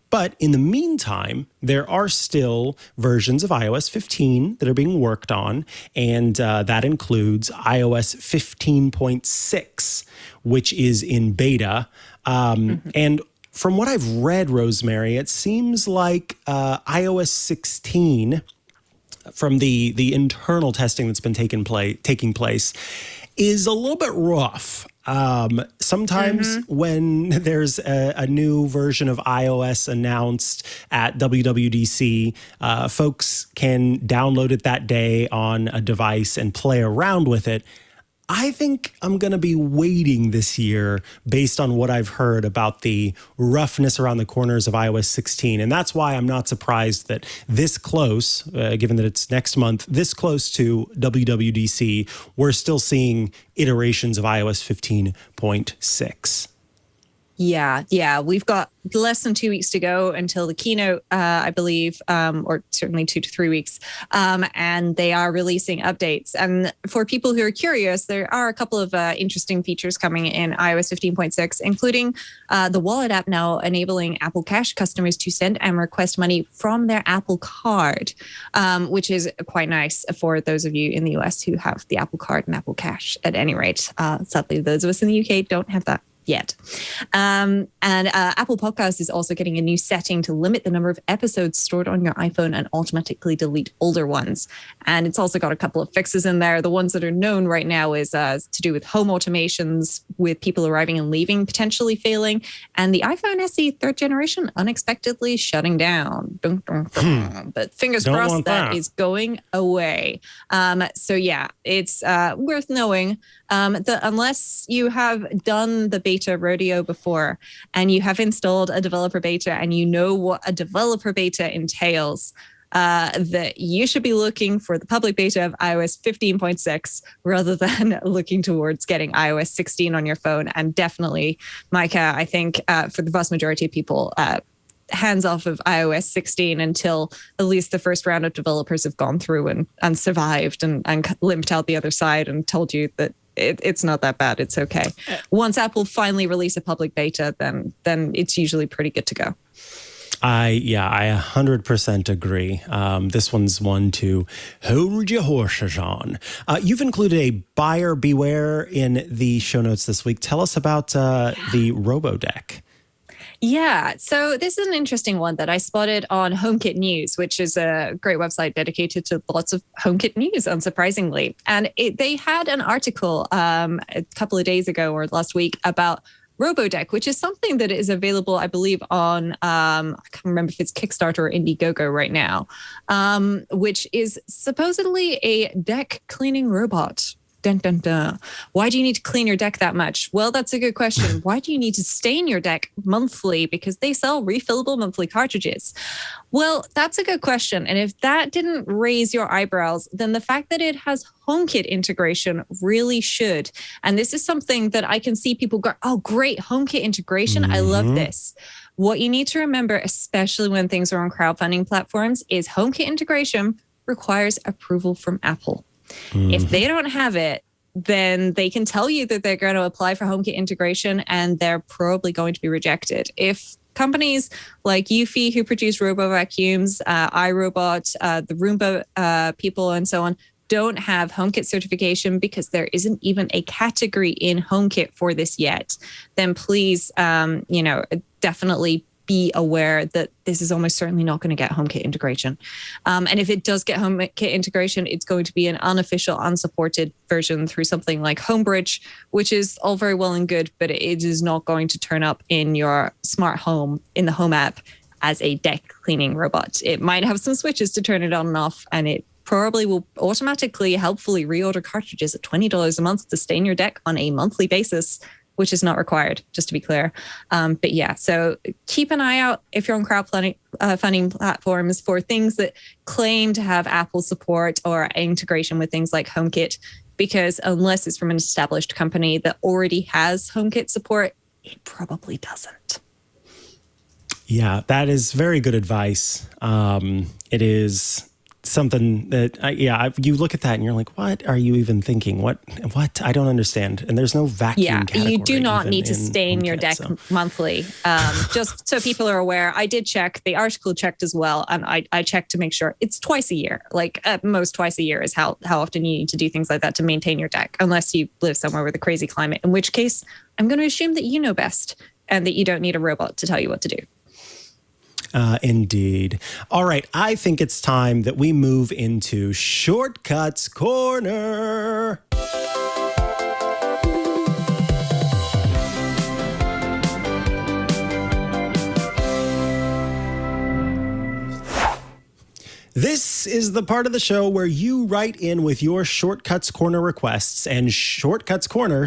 Speaker 1: But in the meantime, there are still versions of iOS 15 that are being worked on, and that includes iOS 15.6, which is in beta. And from what I've read, Rosemary, it seems like iOS 16, from the internal testing that's been taking place, is a little bit rough. Sometimes when there's a new version of iOS announced at WWDC, folks can download it that day on a device and play around with it. I think I'm going to be waiting this year based on what I've heard about the roughness around the corners of iOS 16. And that's why I'm not surprised that this close, given that it's next month, this close to WWDC, we're still seeing iterations of iOS 15.6.
Speaker 4: Yeah. We've got less than 2 weeks to go until the keynote, I believe, or certainly 2 to 3 weeks. And they are releasing updates. And for people who are curious, there are a couple of interesting features coming in iOS 15.6, including the Wallet app now enabling Apple Cash customers to send and request money from their Apple Card, which is quite nice for those of you in the US who have the Apple Card and Apple Cash at any rate. Sadly, those of us in the UK don't have that yet. And Apple Podcasts is also getting a new setting to limit the number of episodes stored on your iPhone and automatically delete older ones. And it's also got a couple of fixes in there. The ones that are known right now is to do with home automations, with people arriving and leaving potentially failing, and the iPhone SE 3rd generation unexpectedly shutting down. But fingers crossed that is going away. So yeah, it's worth knowing that unless you have done the beta rodeo before and you have installed a developer beta and you know what a developer beta entails, that you should be looking for the public beta of iOS 15.6 rather than looking towards getting iOS 16 on your phone. And definitely, Mikah, I think for the vast majority of people, hands off of iOS 16 until at least the first round of developers have gone through and survived and limped out the other side and told you that it's not that bad. It's okay. Once Apple finally release a public beta, then it's usually pretty good to go.
Speaker 1: I 100% agree. This one's one to hold your horses on. You've included a buyer beware in the show notes this week. Tell us about the RoboDeck.
Speaker 4: Yeah, so this is an interesting one that I spotted on HomeKit News, which is a great website dedicated to lots of HomeKit news, unsurprisingly. And they had an article a couple of days ago or last week about RoboDeck, which is something that is available, I believe, on, I can't remember if it's Kickstarter or Indiegogo right now, which is supposedly a deck cleaning robot. Dun, dun, dun. Why do you need to clean your deck that much? Well, that's a good question. Why do you need to stain your deck monthly? Because they sell refillable monthly cartridges. Well, that's a good question. And if that didn't raise your eyebrows, then the fact that it has HomeKit integration really should. And this is something that I can see people go, oh, great, HomeKit integration. I love this. What you need to remember, especially when things are on crowdfunding platforms, is HomeKit integration requires approval from Apple. If they don't have it, then they can tell you that they're going to apply for HomeKit integration and they're probably going to be rejected. If companies like Eufy, who produce robo vacuums, iRobot, the Roomba people and so on, don't have HomeKit certification because there isn't even a category in HomeKit for this yet, then please, definitely be aware that this is almost certainly not going to get HomeKit integration. And if it does get HomeKit integration, it's going to be an unofficial, unsupported version through something like Homebridge, which is all very well and good, but it is not going to turn up in your smart home in the Home app as a deck cleaning robot. It might have some switches to turn it on and off, and it probably will automatically, helpfully reorder cartridges at $20 a month to stain your deck on a monthly basis, which is not required, just to be clear. But yeah, so keep an eye out if you're on crowdfunding platforms for things that claim to have Apple support or integration with things like HomeKit, because unless it's from an established company that already has HomeKit support, it probably doesn't.
Speaker 1: Yeah, that is very good advice. It is something that, you look at that and you're like, what are you even thinking? What? I don't understand. And there's no vacuum category.
Speaker 4: You do not need to stain your deck monthly. Just so people are aware, I did check. The article checked as well. And I checked to make sure it's twice a year. Like at most twice a year is how often you need to do things like that to maintain your deck, unless you live somewhere with a crazy climate, in which case I'm going to assume that you know best and that you don't need a robot to tell you what to do.
Speaker 1: Indeed. All right. I think it's time that we move into Shortcuts Corner. This is the part of the show where you write in with your Shortcuts Corner requests, and Shortcuts Corner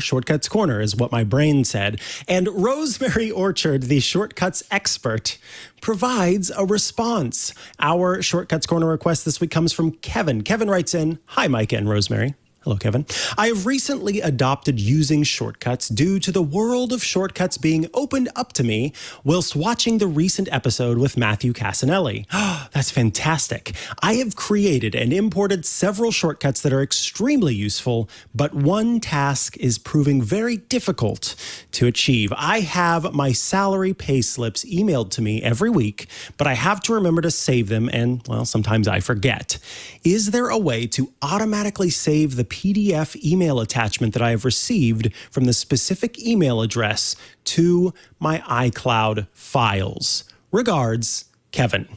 Speaker 1: is what my brain said. And Rosemary Orchard, the Shortcuts expert, provides a response. Our Shortcuts Corner request this week comes from Kevin. Kevin writes in, "Hi, Mikah and Rosemary." Hello, Kevin. I have recently adopted using shortcuts due to the world of shortcuts being opened up to me whilst watching the recent episode with Matthew Casanelli. That's fantastic. I have created and imported several shortcuts that are extremely useful, but one task is proving very difficult to achieve. I have my salary pay slips emailed to me every week, but I have to remember to save them and, well, sometimes I forget. Is there a way to automatically save the PDF email attachment that I have received from the specific email address to my iCloud files. Regards, Kevin.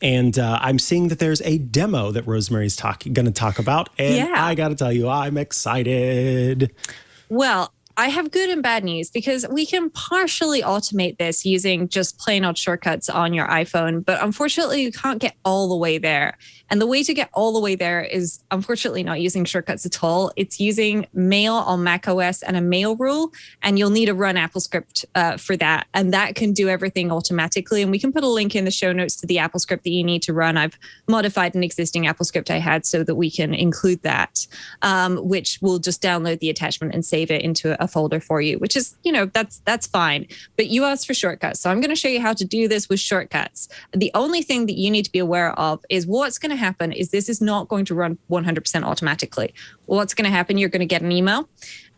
Speaker 1: And I'm seeing that there's a demo that Rosemary's going to talk about. And I got to tell you, I'm excited.
Speaker 4: Well, I have good and bad news because we can partially automate this using just plain old shortcuts on your iPhone. But unfortunately, you can't get all the way there. And the way to get all the way there is unfortunately not using shortcuts at all. It's using Mail on macOS and a mail rule. And you'll need to run Apple script for that. And that can do everything automatically. And we can put a link in the show notes to the Apple script that you need to run. I've modified an existing Apple script I had so that we can include that, which will just download the attachment and save it into a folder for you, which is, that's fine. But you asked for shortcuts. So I'm going to show you how to do this with shortcuts. The only thing that you need to be aware of is what's going to happen is this is not going to run 100% automatically. What's going to happen, you're going to get an email.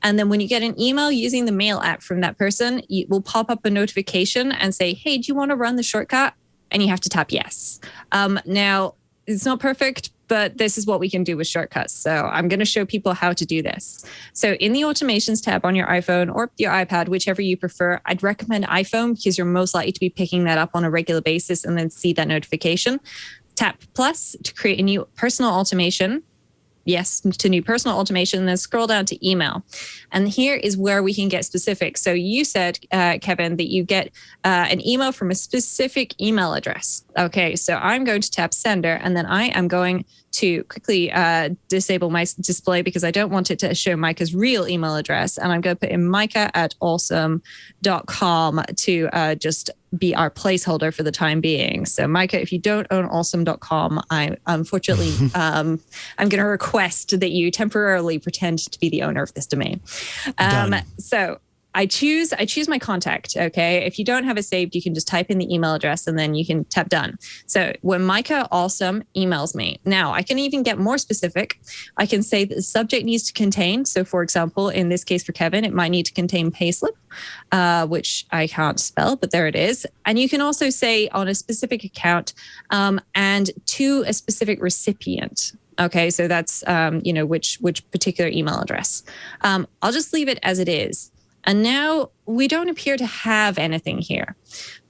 Speaker 4: And then when you get an email using the mail app from that person, it will pop up a notification and say, hey, do you want to run the shortcut? And you have to tap yes. Now, it's not perfect, but this is what we can do with shortcuts. So I'm going to show people how to do this. So in the automations tab on your iPhone or your iPad, whichever you prefer, I'd recommend iPhone because you're most likely to be picking that up on a regular basis and then see that notification. Tap plus to create a new personal automation. Yes, to new personal automation, and then scroll down to email. And here is where we can get specific. So you said, Kevin, that you get an email from a specific email address. Okay, so I'm going to tap sender, and then I am going to quickly disable my display because I don't want it to show Mikah's real email address. And I'm going to put in Mikah@awesome.com to just be our placeholder for the time being. So Mikah, if you don't own awesome.com, I unfortunately, I'm going to request that you temporarily pretend to be the owner of this domain. So I choose my contact. Okay. If you don't have it saved, you can just type in the email address and then you can tap done. So when Mikah Awesome emails me, now I can even get more specific. I can say that the subject needs to contain. So for example, in this case for Kevin, it might need to contain payslip, which I can't spell, but there it is. And you can also say on a specific account and to a specific recipient. Okay. So that's, which particular email address. I'll just leave it as it is. And now we don't appear to have anything here,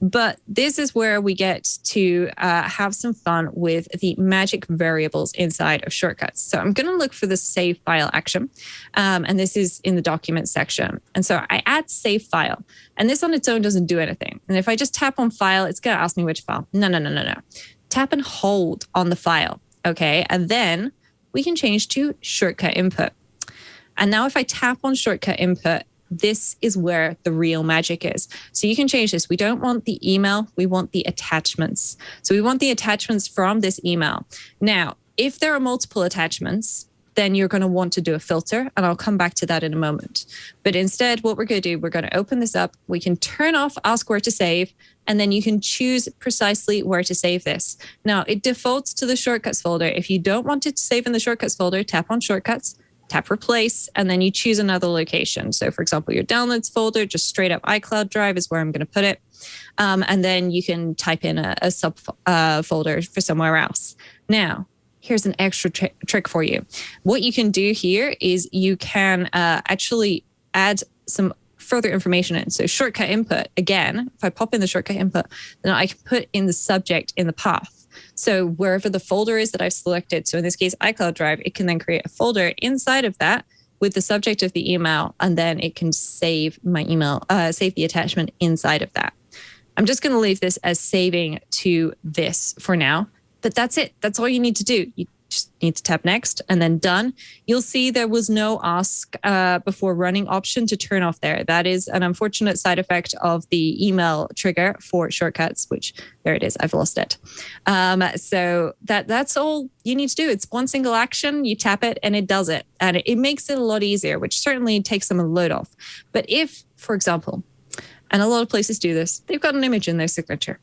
Speaker 4: but this is where we get to have some fun with the magic variables inside of shortcuts. So I'm going to look for the save file action, and this is in the document section. And so I add save file, and this on its own doesn't do anything. And if I just tap on file, it's going to ask me which file. No. Tap and hold on the file. Okay. And then we can change to shortcut input. And now if I tap on shortcut input, this is where the real magic is. So you can change this. We don't want the email. We want the attachments. So we want the attachments from this email. Now, if there are multiple attachments, then you're going to want to do a filter. And I'll come back to that in a moment. But instead, what we're going to do, we're going to open this up. We can turn off ask where to save. And then you can choose precisely where to save this. Now, it defaults to the shortcuts folder. If you don't want it to save in the shortcuts folder, tap on shortcuts. Tap replace, and then you choose another location. So for example, your downloads folder, just straight up iCloud Drive is where I'm going to put it. And then you can type in a sub folder for somewhere else. Now, here's an extra trick for you. What you can do here is you can actually add some further information in. So shortcut input, again, if I pop in the shortcut input, then I can put in the subject in the path. So wherever the folder is that I've selected, so in this case, iCloud Drive, it can then create a folder inside of that with the subject of the email, and then it can save my email, save the attachment inside of that. I'm just going to leave this as saving to this for now, but that's it. That's all you need to do. You just need to tap next and then done. You'll see there was no ask before running option to turn off there. That is an unfortunate side effect of the email trigger for shortcuts, which there it is. I've lost it. So that's all you need to do. It's one single action. You tap it and it does it. And it makes it a lot easier, which certainly takes some of the load off. But if, for example, and a lot of places do this, they've got an image in their signature.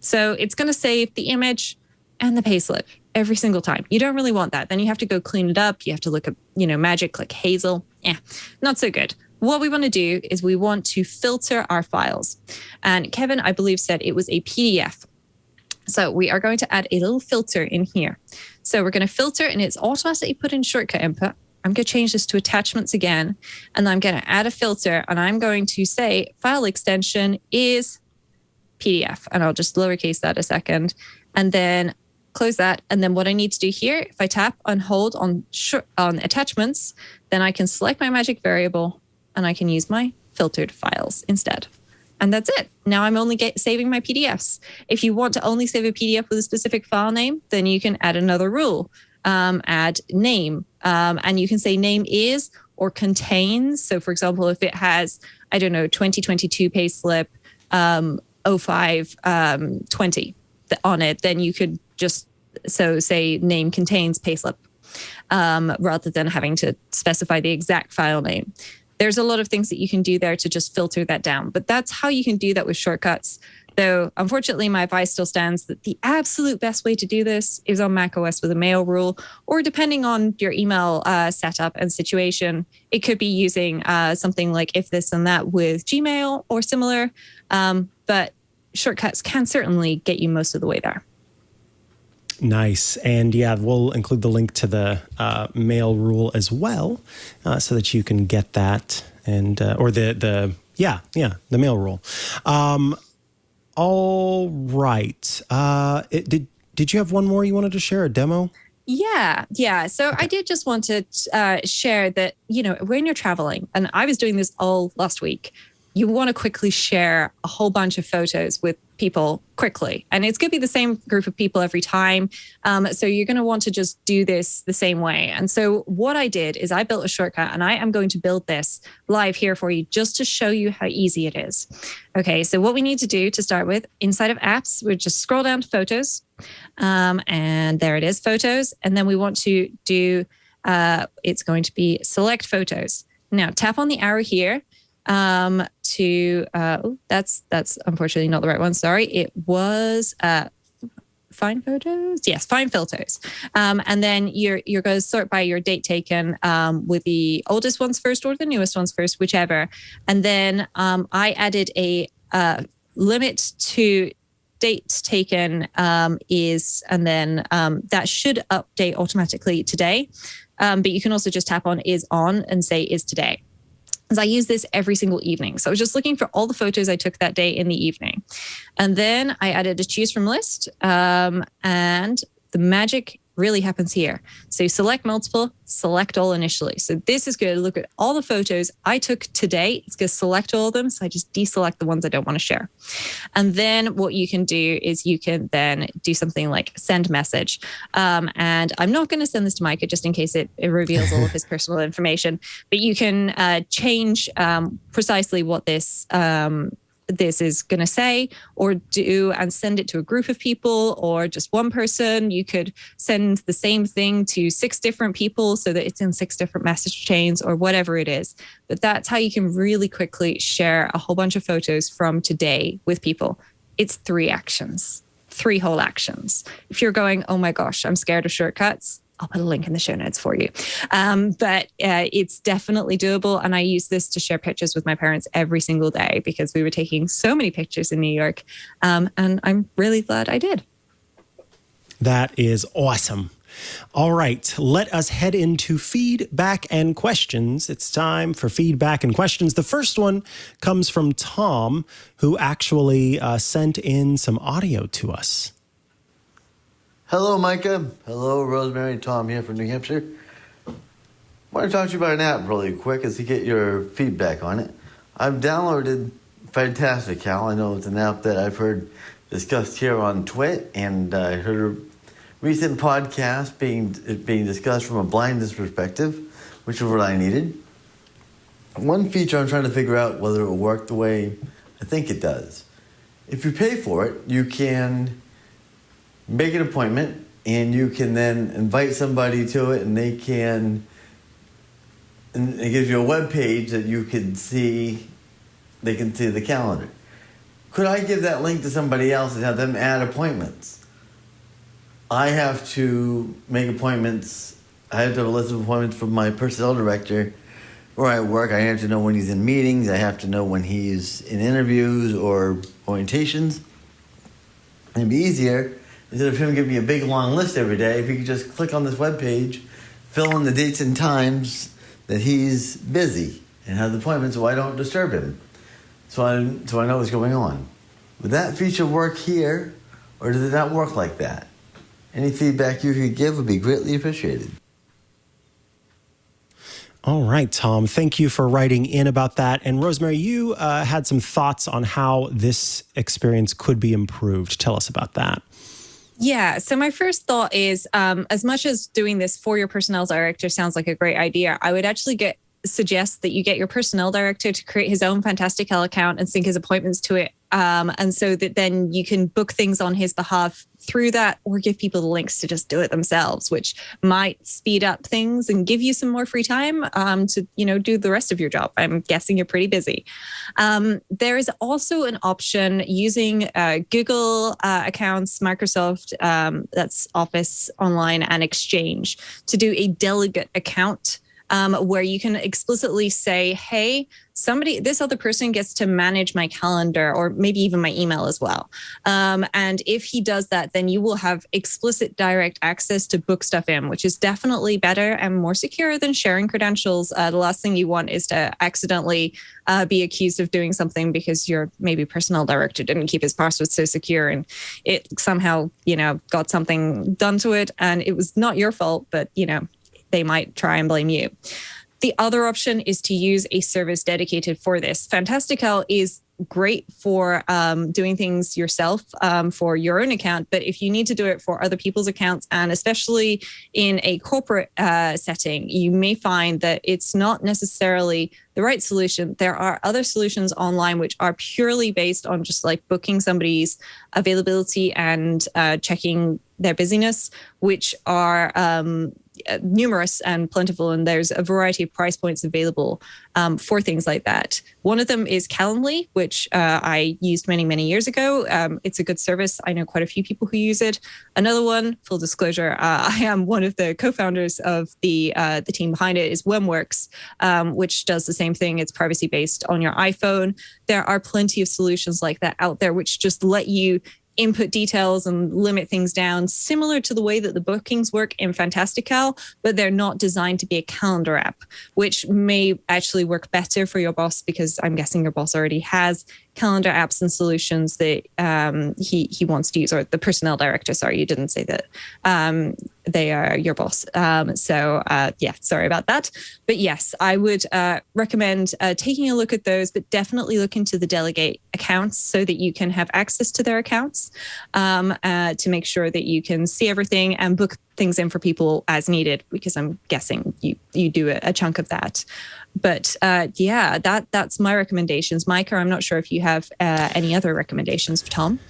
Speaker 4: So it's going to save the image and the payslip every single time. You don't really want that. Then you have to go clean it up. You have to look at, magic like Hazel. Not so good. What we want to do is we want to filter our files. And Kevin, I believe, said it was a PDF. So we are going to add a little filter in here. So we're going to filter, and it's automatically put in shortcut input. I'm going to change this to attachments again, and I'm going to add a filter, and I'm going to say file extension is PDF, and I'll just lowercase that a second, and then close that. And then what I need to do here, if I tap and hold on attachments, then I can select my magic variable and I can use my filtered files instead. And that's it. Now I'm only saving my PDFs. If you want to only save a PDF with a specific file name, then you can add another rule, add name. And you can say name is or contains. So for example, if it has, 2022 payslip 0520 on it, then you could just say name contains payslip rather than having to specify the exact file name. There's a lot of things that you can do there to just filter that down, but that's how you can do that with shortcuts. Though, unfortunately, my advice still stands that the absolute best way to do this is on macOS with a mail rule, or depending on your email setup and situation, it could be using something like if this and that with Gmail or similar. But shortcuts can certainly get you most of the way there.
Speaker 1: Nice. And yeah, we'll include the link to the mail rule as well, so that you can get that and or the mail rule. All right. Did you have one more you wanted to share, a demo?
Speaker 4: Yeah. So I did just want to share that, when you're traveling, and I was doing this all last week, you want to quickly share a whole bunch of photos with people quickly. And it's going to be the same group of people every time. So you're going to want to just do this the same way. And so what I did is I built a shortcut, and I am going to build this live here for you just to show you how easy it is. Okay, so what we need to do to start with, inside of apps, we just scroll down to photos. And there it is, photos. And then we want to do, it's going to be select photos. Now tap on the arrow here. That's unfortunately not the right one. Sorry. It was, find photos. Yes. Find filters. And then you're going to sort by your date taken, with the oldest ones first or the newest ones first, whichever. And then, I added a, limit to dates taken, is, and then, that should update automatically today. But you can also just tap on is on and say is today. Because I use this every single evening. So I was just looking for all the photos I took that day in the evening. And then I added a choose from list. And the magic really happens here. So you select multiple, select all initially. So this is going to look at all the photos I took today. It's going to select all of them. So I just deselect the ones I don't want to share. And then what you can do is you can then do something like send message. And I'm not going to send this to Mikah just in case it reveals all of his personal information, but you can change precisely what this is going to say or do, and send it to a group of people or just one person. You could send the same thing to 6 different people so that it's in 6 different message chains or whatever it is. But that's how you can really quickly share a whole bunch of photos from today with people. It's 3 actions, 3 whole actions. If you're going, oh my gosh, I'm scared of shortcuts, I'll put a link in the show notes for you. But it's definitely doable. And I use this to share pictures with my parents every single day because we were taking so many pictures in New York. And I'm really glad I did.
Speaker 1: That is awesome. All right, let us head into feedback and questions. It's time for feedback and questions. The first one comes from Tom, who actually sent in some audio to us.
Speaker 5: Hello, Mikah. Hello, Rosemary. Tom here from New Hampshire. I want to talk to you about an app really quick as to get your feedback on it. I've downloaded Fantastic Cal. I know it's an app that I've heard discussed here on Twit, and I heard a recent podcast being discussed from a blindness perspective, which is what I needed. One feature I'm trying to figure out whether it will work the way I think it does. If you pay for it, you can make an appointment, and you can then invite somebody to it, and it gives you a web page that you can see. They can see the calendar. Could I give that link to somebody else and have them add appointments? I have to make appointments. I have to have a list of appointments from my personnel director where I work. I have to know when he's in meetings. I have to know when he's in interviews or orientations. It'd be easier, instead of him giving me a big long list every day, if you could just click on this webpage, fill in the dates and times that he's busy and has appointments, so I don't disturb him. So I know what's going on. Would that feature work here, or does it not work like that? Any feedback you could give would be greatly appreciated.
Speaker 1: All right, Tom, thank you for writing in about that. And Rosemary, you had some thoughts on how this experience could be improved. Tell us about that.
Speaker 4: Yeah. So my first thought is, as much as doing this for your personnel director sounds like a great idea, I would actually suggest that you get your personnel director to create his own Fantastical account and sync his appointments to it. And so that then you can book things on his behalf through that, or give people the links to just do it themselves, which might speed up things and give you some more free time to, do the rest of your job. I'm guessing you're pretty busy. There is also an option using Google accounts, Microsoft, that's Office Online, and Exchange, to do a delegate account where you can explicitly say, hey, this other person gets to manage my calendar, or maybe even my email as well. And if he does that, then you will have explicit direct access to book stuff in, which is definitely better and more secure than sharing credentials. The last thing you want is to accidentally be accused of doing something because your maybe personnel director didn't keep his password so secure and it somehow, got something done to it and it was not your fault, but, they might try and blame you. The other option is to use a service dedicated for this. Fantastical is great for doing things yourself for your own account, but if you need to do it for other people's accounts, and especially in a corporate setting, you may find that it's not necessarily the right solution. There are other solutions online which are purely based on just like booking somebody's availability and checking their busyness, which are numerous and plentiful, and there's a variety of price points available for things like that. One of them is Calendly, which I used many, many years ago. It's a good service. I know quite a few people who use it. Another one, full disclosure, I am one of the co-founders of the team behind it, is Wemworks, which does the same thing. It's privacy-based on your iPhone. There are plenty of solutions like that out there, which just let you input details and limit things down, similar to the way that the bookings work in Fantastical, but they're not designed to be a calendar app, which may actually work better for your boss, because I'm guessing your boss already has calendar apps and solutions that he wants to use, or the personnel director. Sorry, you didn't say that. They are your boss. Sorry about that. But yes, I would recommend taking a look at those, but definitely look into the delegate accounts so that you can have access to their accounts to make sure that you can see everything and book things in for people as needed, because I'm guessing you do a chunk of that. But that's my recommendations. Mikah, I'm not sure if you have any other recommendations for Tom.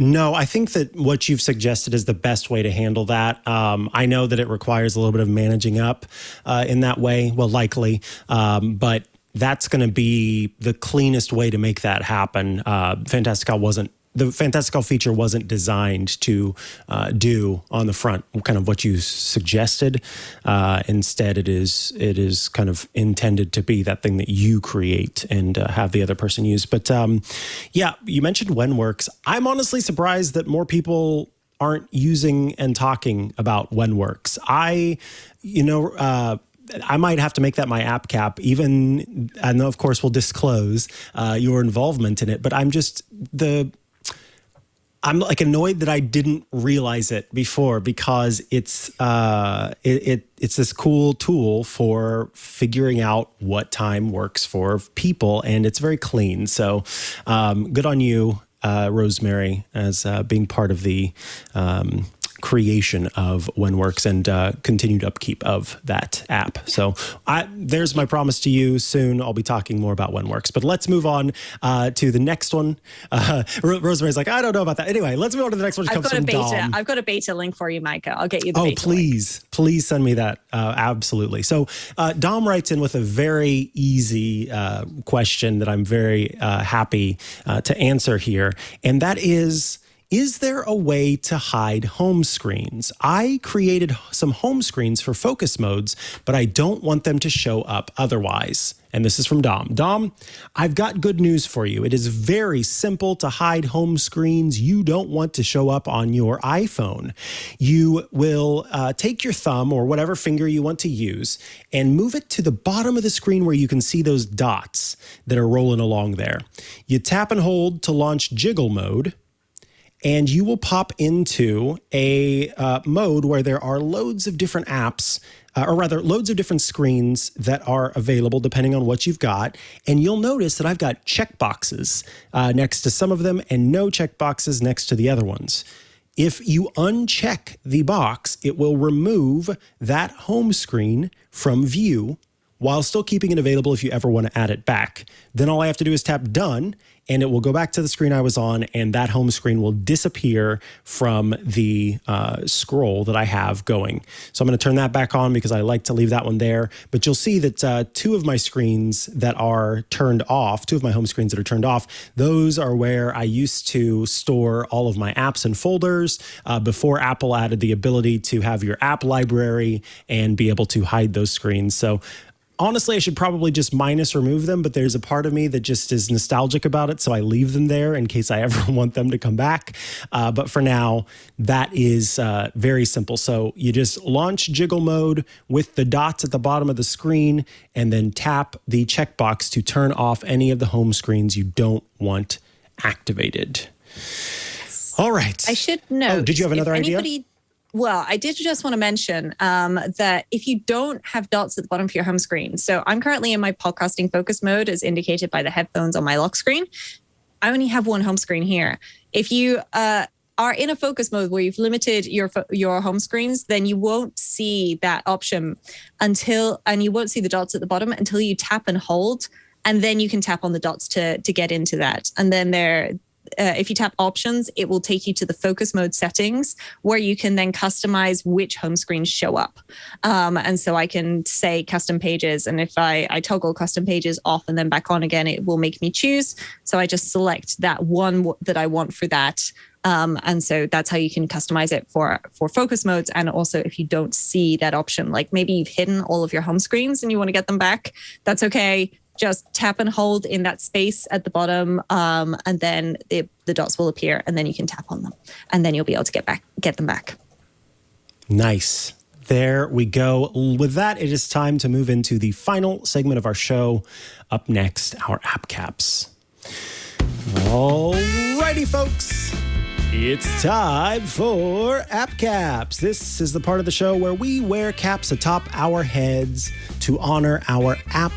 Speaker 1: No, I think that what you've suggested is the best way to handle that. I know that it requires a little bit of managing up in that way, well, likely, but that's going to be the cleanest way to make that happen. The Fantastical feature wasn't designed to do on the front kind of what you suggested. Instead, it is kind of intended to be that thing that you create and have the other person use. But you mentioned Wemworks. I'm honestly surprised that more people aren't using and talking about Wemworks. I might have to make that my app cap, even, I know, of course, we'll disclose your involvement in it, but I'm like annoyed that I didn't realize it before, because it's this cool tool for figuring out what time works for people, and it's very clean. So good on you, Rosemary, as being part of the creation of Wemworks and continued upkeep of that app. So there's my promise to you. Soon I'll be talking more about Wemworks. But let's move on to the next one. Rosemary's like, I don't know about that. Anyway, let's move on to the next one.
Speaker 4: I've got a beta link for you, Mikah. I'll get you the beta
Speaker 1: link. Please send me that. Absolutely. So Dom writes in with a very easy question that I'm very happy to answer here. And that is there a way to hide home screens? I created some home screens for focus modes, but I don't want them to show up otherwise. And this is from Dom. Dom, I've got good news for you. It is very simple to hide home screens you don't want to show up on your iPhone. You will take your thumb or whatever finger you want to use and move it to the bottom of the screen where you can see those dots that are rolling along there. You tap and hold to launch jiggle mode, and you will pop into a mode where there are loads of different apps, or rather loads of different screens that are available depending on what you've got. And you'll notice that I've got checkboxes next to some of them and no checkboxes next to the other ones. If you uncheck the box, it will remove that home screen from view while still keeping it available if you ever want to add it back. Then all I have to do is tap done, and it will go back to the screen I was on, and that home screen will disappear from the scroll that I have going. So I'm going to turn that back on because I like to leave that one there. But you'll see that two of my screens that are turned off, two of my home screens that are turned off, those are where I used to store all of my apps and folders before Apple added the ability to have your app library and be able to hide those screens. So honestly, I should probably just remove them, but there's a part of me that just is nostalgic about it, so I leave them there in case I ever want them to come back. But for now, that is very simple. So you just launch jiggle mode with the dots at the bottom of the screen, and then tap the checkbox to turn off any of the home screens you don't want activated. All right.
Speaker 4: I should note.
Speaker 1: Oh, did you have another idea?
Speaker 4: Well, I did just want to mention that if you don't have dots at the bottom of your home screen, so I'm currently in my podcasting focus mode as indicated by the headphones on my lock screen. I only have one home screen here. If you are in a focus mode where you've limited your home screens, then you won't see that option and you won't see the dots at the bottom until you tap and hold, and then you can tap on the dots to get into that. And then if you tap options, it will take you to the focus mode settings where you can then customize which home screens show up. And so I can say custom pages. And if I toggle custom pages off and then back on again, it will make me choose. So I just select that one that I want for that. And so that's how you can customize it for focus modes. And also if you don't see that option, like maybe you've hidden all of your home screens and you want to get them back, that's okay. Just tap and hold in that space at the bottom, and then the dots will appear, and then you can tap on them, and then you'll be able to get them back.
Speaker 1: Nice. There we go. With that, it is time to move into the final segment of our show. Up next, our app caps. All righty, folks. It's time for App Caps. This is the part of the show where we wear caps atop our heads to honor our app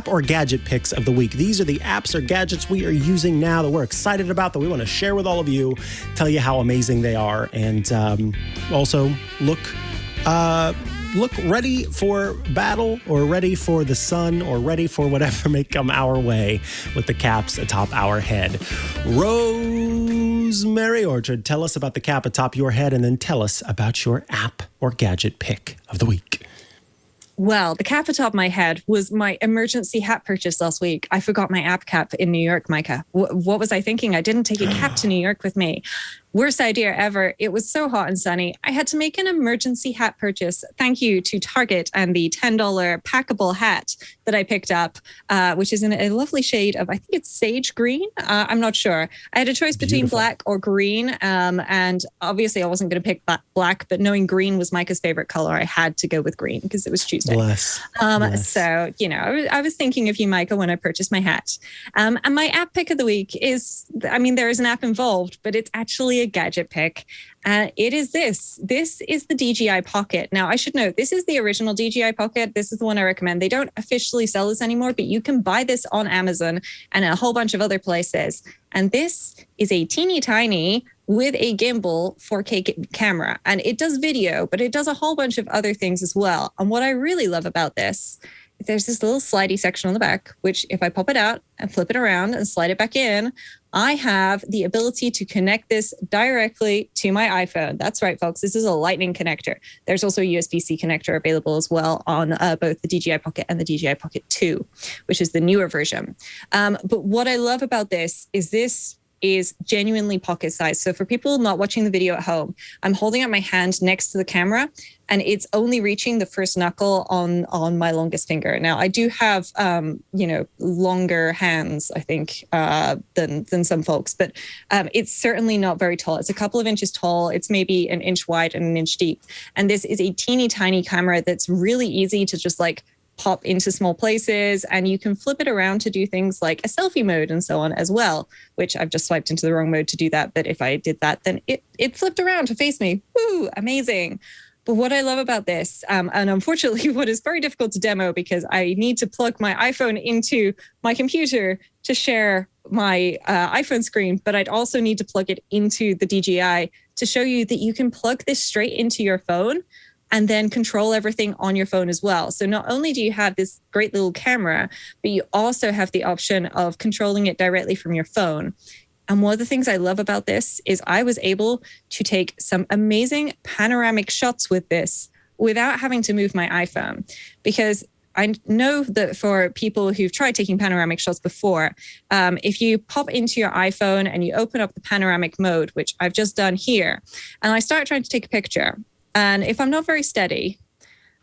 Speaker 1: or gadget picks of the week. These are the apps or gadgets we are using now that we're excited about, that we want to share with all of you, tell you how amazing they are, and also look ready for battle, or ready for the sun, or ready for whatever may come our way with the caps atop our head. Rosemary Orchard, tell us about the cap atop your head, and then tell us about your app or gadget pick of the week.
Speaker 4: Well, the cap atop my head was my emergency hat purchase last week. I forgot my app cap in New York, Mikah. What was I thinking? I didn't take a cap to New York with me. Worst idea ever. It was so hot and sunny. I had to make an emergency hat purchase. Thank you to Target and the $10 packable hat that I picked up, which is in a lovely shade of, I think it's sage green. I'm not sure. I had a choice between black or green. And obviously I wasn't going to pick black, but knowing green was Mikah's favorite color, I had to go with green because it was Tuesday.
Speaker 1: Bless.
Speaker 4: So, I was thinking of you, Mikah, when I purchased my hat. And my app pick of the week is, there is an app involved, but it's actually a gadget pick. It is this. This is the DJI Pocket. Now, I should note, this is the original DJI Pocket. This is the one I recommend. They don't officially sell this anymore, but you can buy this on Amazon and a whole bunch of other places. And this is a teeny tiny with a gimbal 4K camera. And it does video, but it does a whole bunch of other things as well. And what I really love about this, there's this little slidey section on the back, which if I pop it out and flip it around and slide it back in, I have the ability to connect this directly to my iPhone. That's right, folks. This is a Lightning connector. There's also a USB-C connector available as well on both the DJI Pocket and the DJI Pocket 2, which is the newer version. But what I love about this is this is genuinely pocket size. So for people not watching the video at home, I'm holding up my hand next to the camera and it's only reaching the first knuckle on my longest finger. Now I do have, longer hands, I think, than some folks, but it's certainly not very tall. It's a couple of inches tall. It's maybe an inch wide and an inch deep. And this is a teeny tiny camera that's really easy to just like pop into small places, and you can flip it around to do things like a selfie mode and so on as well, which I've just swiped into the wrong mode to do that. But if I did that, then it flipped around to face me. Woo, amazing. But what I love about this, and unfortunately what is very difficult to demo because I need to plug my iPhone into my computer to share my iPhone screen, but I'd also need to plug it into the DJI to show you that you can plug this straight into your phone and then control everything on your phone as well. So not only do you have this great little camera, but you also have the option of controlling it directly from your phone. And one of the things I love about this is I was able to take some amazing panoramic shots with this without having to move my iPhone. Because I know that for people who've tried taking panoramic shots before, if you pop into your iPhone and you open up the panoramic mode, which I've just done here, and I start trying to take a picture, and if I'm not very steady,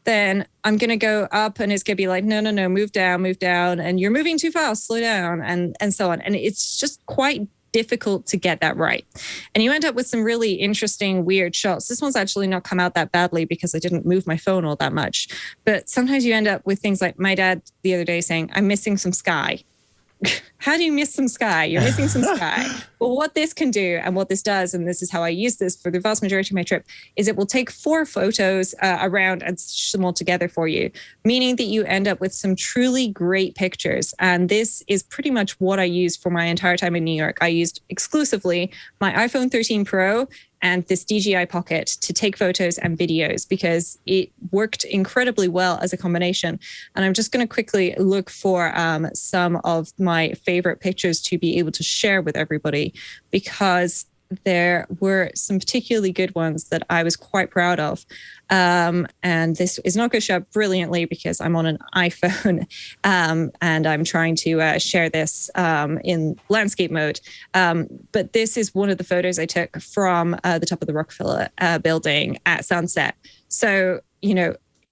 Speaker 4: then I'm going to go up and it's going to be like, no, move down. And you're moving too fast, slow down, and so on. And it's just quite difficult to get that right. And you end up with some really interesting, weird shots. This one's actually not come out that badly because I didn't move my phone all that much. But sometimes you end up with things like my dad the other day saying, I'm missing some sky. How do you miss some sky? You're missing some sky. Well, what this can do and what this does, and this is how I use this for the vast majority of my trip, is it will take 4 photos around and stitch them all together for you, meaning that you end up with some truly great pictures. And this is pretty much what I used for my entire time in New York. I used exclusively my iPhone 13 Pro and this DJI Pocket to take photos and videos because it worked incredibly well as a combination. And I'm just going to quickly look for some of my favorite pictures to be able to share with everybody, because there were some particularly good ones that I was quite proud of. And this is not going to show up brilliantly because I'm on an iPhone and I'm trying to share this in landscape mode. But this is one of the photos I took from the top of the Rockefeller building at sunset. So,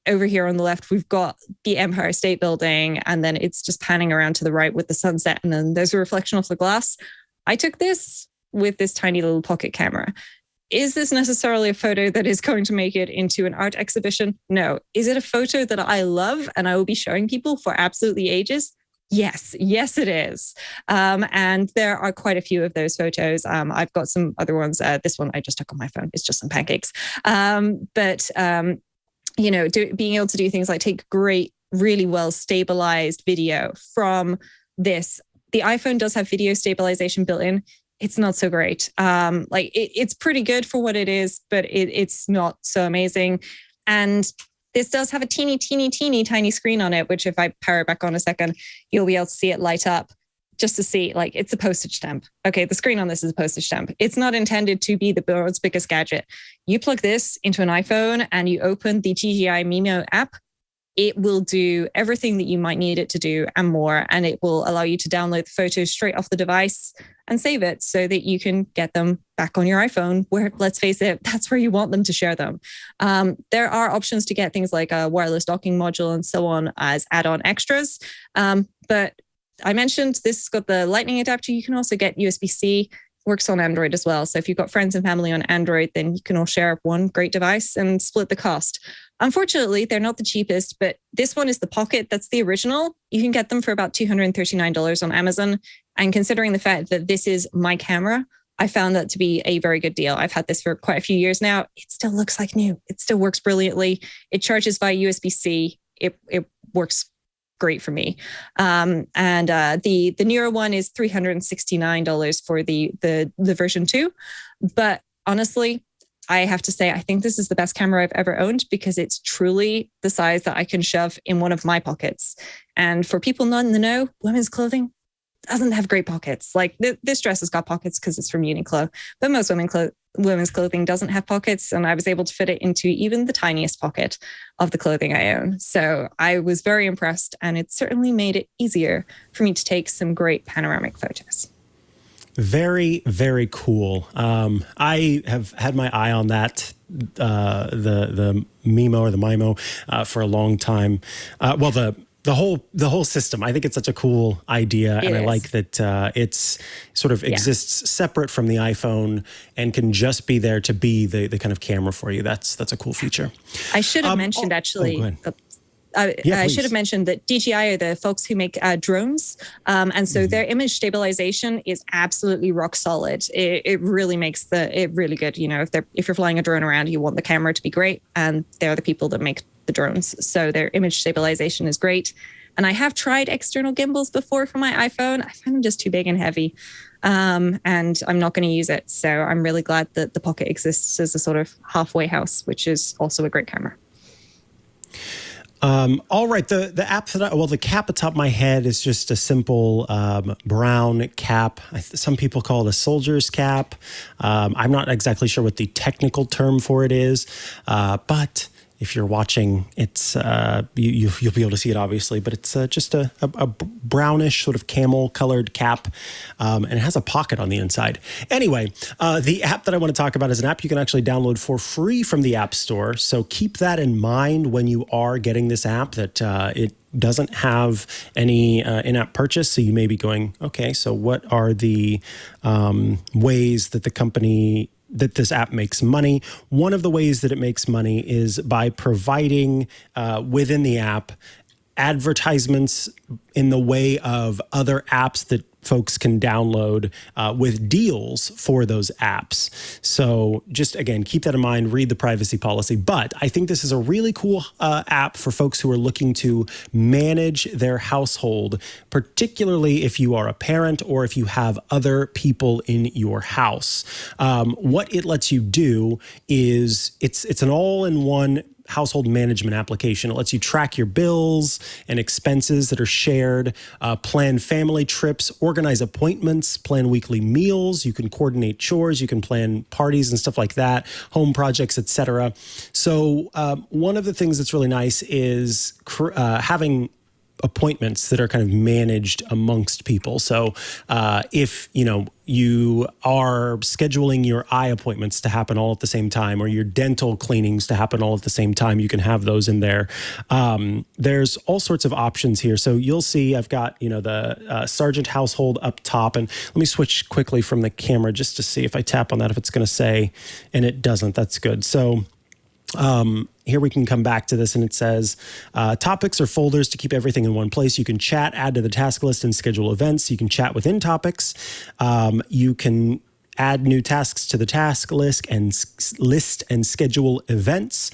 Speaker 4: over here on the left, we've got the Empire State Building, and then it's just panning around to the right with the sunset. And then there's a reflection off the glass. I took this with this tiny little pocket camera. Is this necessarily a photo that is going to make it into an art exhibition? No. Is it a photo that I love and I will be showing people for absolutely ages? Yes, it is. And there are quite a few of those photos. I've got some other ones. This one I just took on my phone. It's just some pancakes. Being able to do things like take great, really well stabilized video from this. The iPhone does have video stabilization built in. It's not so great. It's pretty good for what it is, but it's not so amazing. And this does have a teeny tiny screen on it, which if I power it back on a second, you'll be able to see it light up just to see, like, it's a postage stamp. Okay, the screen on this is a postage stamp. It's not intended to be the world's biggest gadget. You plug this into an iPhone and you open the TGI Mimo app, it will do everything that you might need it to do and more. And it will allow you to download the photos straight off the device and save it so that you can get them back on your iPhone, where, let's face it, that's where you want them to share them. There are options to get things like a wireless docking module and so on as add-on extras. But I mentioned this has got the Lightning adapter. You can also get USB-C. Works on Android as well. So if you've got friends and family on Android, then you can all share one great device and split the cost. Unfortunately, they're not the cheapest, but this one is the Pocket. That's the original. You can get them for about $239 on Amazon. And considering the fact that this is my camera, I found that to be a very good deal. I've had this for quite a few years now. It still looks like new. It still works brilliantly. It charges via USB-C. It works great for me. The newer one is $369 for the version 2. But honestly, I have to say, I think this is the best camera I've ever owned because it's truly the size that I can shove in one of my pockets. And for people not in the know, women's clothing doesn't have great pockets. Like this dress has got pockets because it's from Uniqlo, but most women's clothing doesn't have pockets. And I was able to fit it into even the tiniest pocket of the clothing I own. So I was very impressed, and it certainly made it easier for me to take some great panoramic photos.
Speaker 1: Very, very cool. I have had my eye on that, the Mimo or the Mimo, for a long time. The whole system. I think it's such a cool idea, and I like that it's sort of exists separate from the iPhone and can just be there to be the kind of camera for you. That's a cool feature.
Speaker 4: I should have mentioned actually.
Speaker 1: Go ahead.
Speaker 4: I should have mentioned that DJI are the folks who make drones. And so their image stabilization is absolutely rock solid. It really makes it really good. You know, if you're flying a drone around, you want the camera to be great. And they're the people that make the drones. So their image stabilization is great. And I have tried external gimbals before for my iPhone. I find them just too big and heavy. And I'm not going to use it. So I'm really glad that the Pocket exists as a sort of halfway house, which is also a great camera.
Speaker 1: All right. The app the cap atop my head is just a simple brown cap. Some people call it a soldier's cap. I'm not exactly sure what the technical term for it is, but if you're watching, it's you'll be able to see it obviously, but it's just a brownish sort of camel colored cap, and it has a pocket on the inside. Anyway, the app that I want to talk about is an app you can actually download for free from the App Store. So keep that in mind when you are getting this app, that it doesn't have any in-app purchase. So you may be going, okay, so what are the ways that that this app makes money? One of the ways that it makes money is by providing within the app advertisements in the way of other apps that folks can download with deals for those apps. So just, again, keep that in mind, read the privacy policy. But I think this is a really cool app for folks who are looking to manage their household, particularly if you are a parent or if you have other people in your house. What it lets you do is it's an all-in-one household management application. It lets you track your bills and expenses that are shared, plan family trips, organize appointments, plan weekly meals. You can coordinate chores. You can plan parties and stuff like that, home projects, etc. So one of the things that's really nice is having appointments that are kind of managed amongst people. So if you are scheduling your eye appointments to happen all at the same time, or your dental cleanings to happen all at the same time, you can have those in there. There's all sorts of options here. So you'll see I've got the Sargent household up top, and let me switch quickly from the camera just to see if I tap on that if it's going to say, and it doesn't. That's good. So here we can come back to this, and it says topics or folders to keep everything in one place. You can chat, add to the task list, and schedule events. You can chat within topics. You can add new tasks to the task list and schedule events.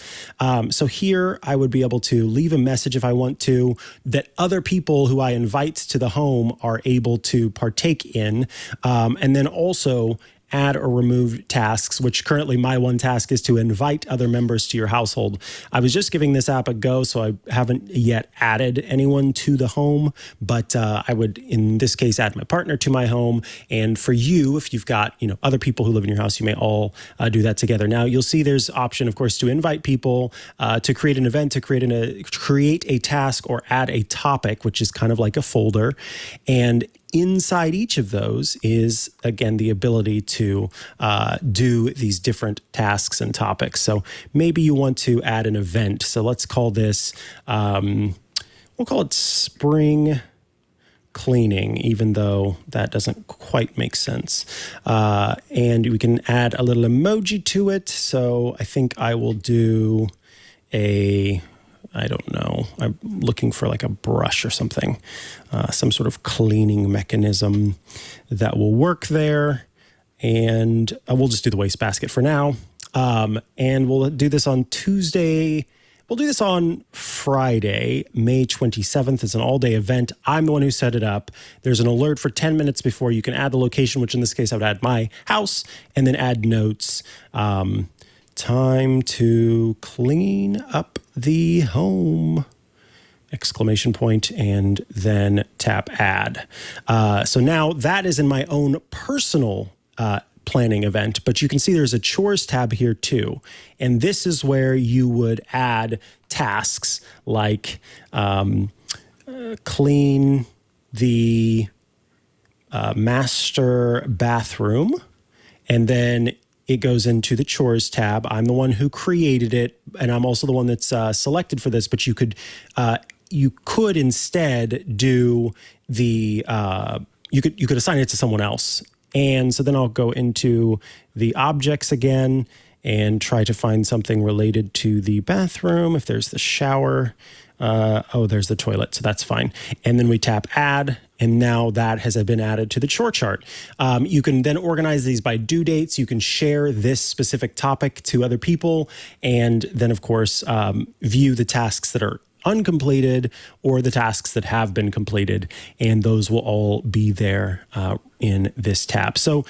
Speaker 1: So here I would be able to leave a message if I want to, that other people who I invite to the home are able to partake in, and then also add or remove tasks, which currently my one task is to invite other members to your household. I was just giving this app a go, so I haven't yet added anyone to the home, but I would, in this case, add my partner to my home. And for you, if you've got other people who live in your house, you may all do that together. Now, you'll see there's option, of course, to invite people, to create an event, to create a task, or add a topic, which is kind of like a folder. And inside each of those is, again, the ability to do these different tasks and topics. So maybe you want to add an event. So let's call this, we'll call it spring cleaning, even though that doesn't quite make sense. And we can add a little emoji to it. So I think I will do I don't know. I'm looking for like a brush or something, some sort of cleaning mechanism that will work there. And we'll just do the wastebasket for now. And we'll do this on Tuesday. We'll do this on Friday, May 27th. It's an all-day event. I'm the one who set it up. There's an alert for 10 minutes before. You can add the location, which in this case I would add my house, and then add notes. Time to clean up the home! Exclamation point, and then tap add. So now that is in my own personal planning event, but you can see there's a chores tab here too. And this is where you would add tasks like clean the master bathroom, and then it goes into the chores tab. I'm the one who created it, and I'm also the one that's selected for this, but you could instead do the, you could assign it to someone else. And so then I'll go into the objects again and try to find something related to the bathroom. If there's the shower, there's the toilet, so that's fine. And then we tap add, and now that has been added to the chore chart. You can then organize these by due dates. You can share this specific topic to other people, and then, of course, view the tasks that are uncompleted or the tasks that have been completed, and those will all be there in this tab. So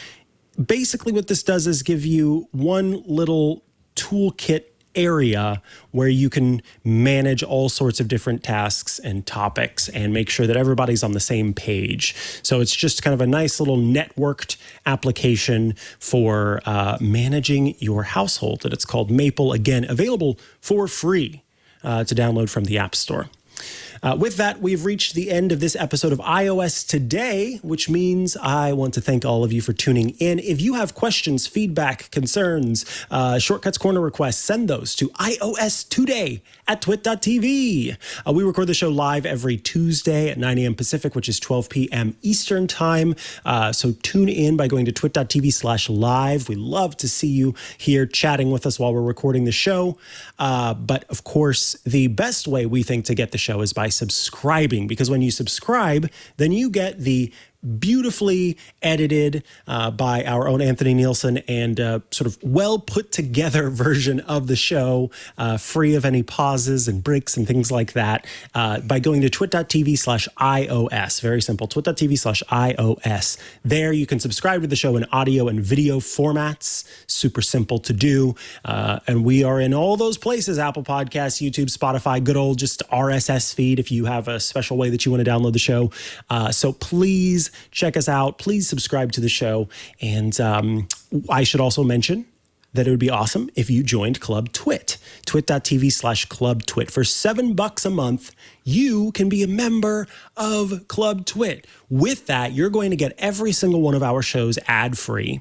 Speaker 1: basically what this does is give you one little toolkit area where you can manage all sorts of different tasks and topics and make sure that everybody's on the same page. So it's just kind of a nice little networked application for managing your household, and it's called Maple. Again, available for free to download from the App Store. With that, we've reached the end of this episode of iOS Today, which means I want to thank all of you for tuning in. If you have questions, feedback, concerns, Shortcuts Corner requests, send those to iOStoday@twit.tv. We record the show live every Tuesday at 9 a.m. Pacific, which is 12 p.m. Eastern Time. So tune in by going to twit.tv/live. We love to see you here chatting with us while we're recording the show. But of course, the best way we think to get the show is by subscribing, because when you subscribe, then you get the beautifully edited by our own Anthony Nielsen and sort of well put together version of the show, free of any pauses and breaks and things like that, by going to twit.tv/iOS. Very simple, twit.tv/iOS. There you can subscribe to the show in audio and video formats. Super simple to do. And we are in all those places: Apple Podcasts, YouTube, Spotify, good old just RSS feed if you have a special way that you want to download the show. So please check us out. Please subscribe to the show. And I should also mention that it would be awesome if you joined Club Twit, twit.tv/Club Twit. For $7 a month, you can be a member of Club Twit. With that, you're going to get every single one of our shows ad-free.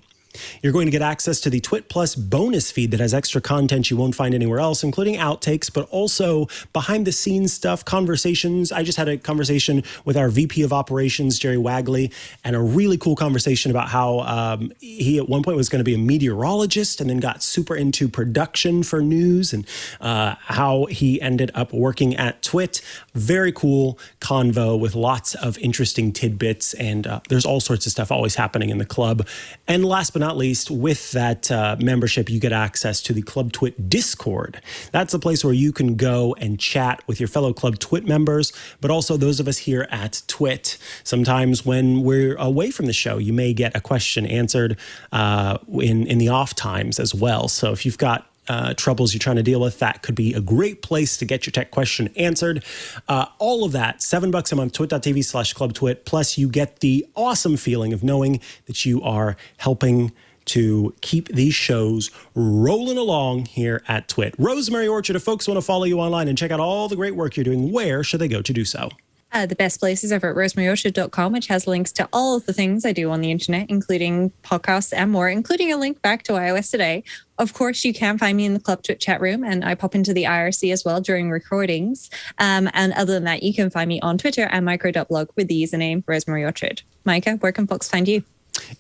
Speaker 1: You're going to get access to the Twit Plus bonus feed that has extra content you won't find anywhere else, including outtakes, but also behind-the-scenes stuff, conversations. I just had a conversation with our VP of Operations, Jerry Wagley, and a really cool conversation about how he at one point was going to be a meteorologist and then got super into production for news, and how he ended up working at Twit. Very cool convo with lots of interesting tidbits, and there's all sorts of stuff always happening in the club. And last but not least, with that membership, you get access to the Club Twit Discord. That's a place where you can go and chat with your fellow Club Twit members, but also those of us here at Twit. Sometimes when we're away from the show, you may get a question answered in the off times as well. So if you've got troubles you're trying to deal with, that could be a great place to get your tech question answered. All of that, $7 a month, twit.tv/Club Twit. Plus, you get the awesome feeling of knowing that you are helping to keep these shows rolling along here at Twit. Rosemary Orchard, if folks want to follow you online and check out all the great work you're doing, where should they go to do so?
Speaker 4: The best place is over at rosemaryorchard.com, which has links to all of the things I do on the internet, including podcasts and more, including a link back to iOS Today. Of course, you can find me in the Club Twit chat room, and I pop into the IRC as well during recordings. And other than that, you can find me on Twitter and micro.blog with the username Rosemary Orchard. Micah, where can folks find you?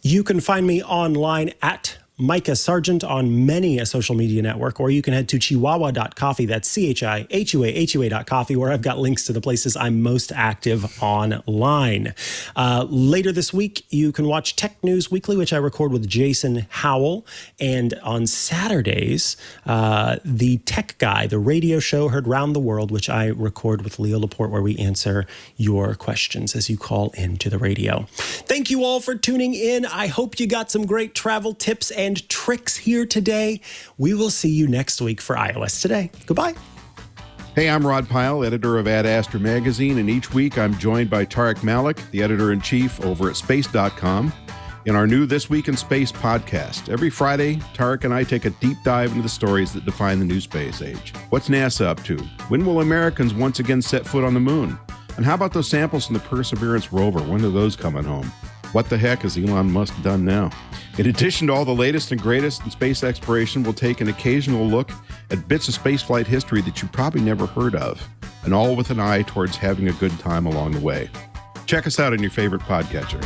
Speaker 1: You can find me online at Mikah Sargent on many a social media network, or you can head to chihuahua.coffee. That's CHIHUA.coffee, where I've got links to the places I'm most active online. Later this week, you can watch Tech News Weekly, which I record with Jason Howell. And on Saturdays, the Tech Guy, the radio show heard round the world, which I record with Leo Laporte, where we answer your questions as you call into the radio. Thank you all for tuning in. I hope you got some great travel tips and tricks here today. We will see you next week for iOS Today. Goodbye.
Speaker 6: Hey, I'm Rod Pyle, editor of Ad Astra Magazine, and each week I'm joined by Tarek Malik, the editor-in-chief over at Space.com, in our new This Week in Space podcast. Every Friday, Tarek and I take a deep dive into the stories that define the new space age. What's NASA up to? When will Americans once again set foot on the moon? And how about those samples from the Perseverance rover? When are those coming home? What the heck has Elon Musk done now? In addition to all the latest and greatest in space exploration, we'll take an occasional look at bits of spaceflight history that you probably never heard of, and all with an eye towards having a good time along the way. Check us out on your favorite podcatcher.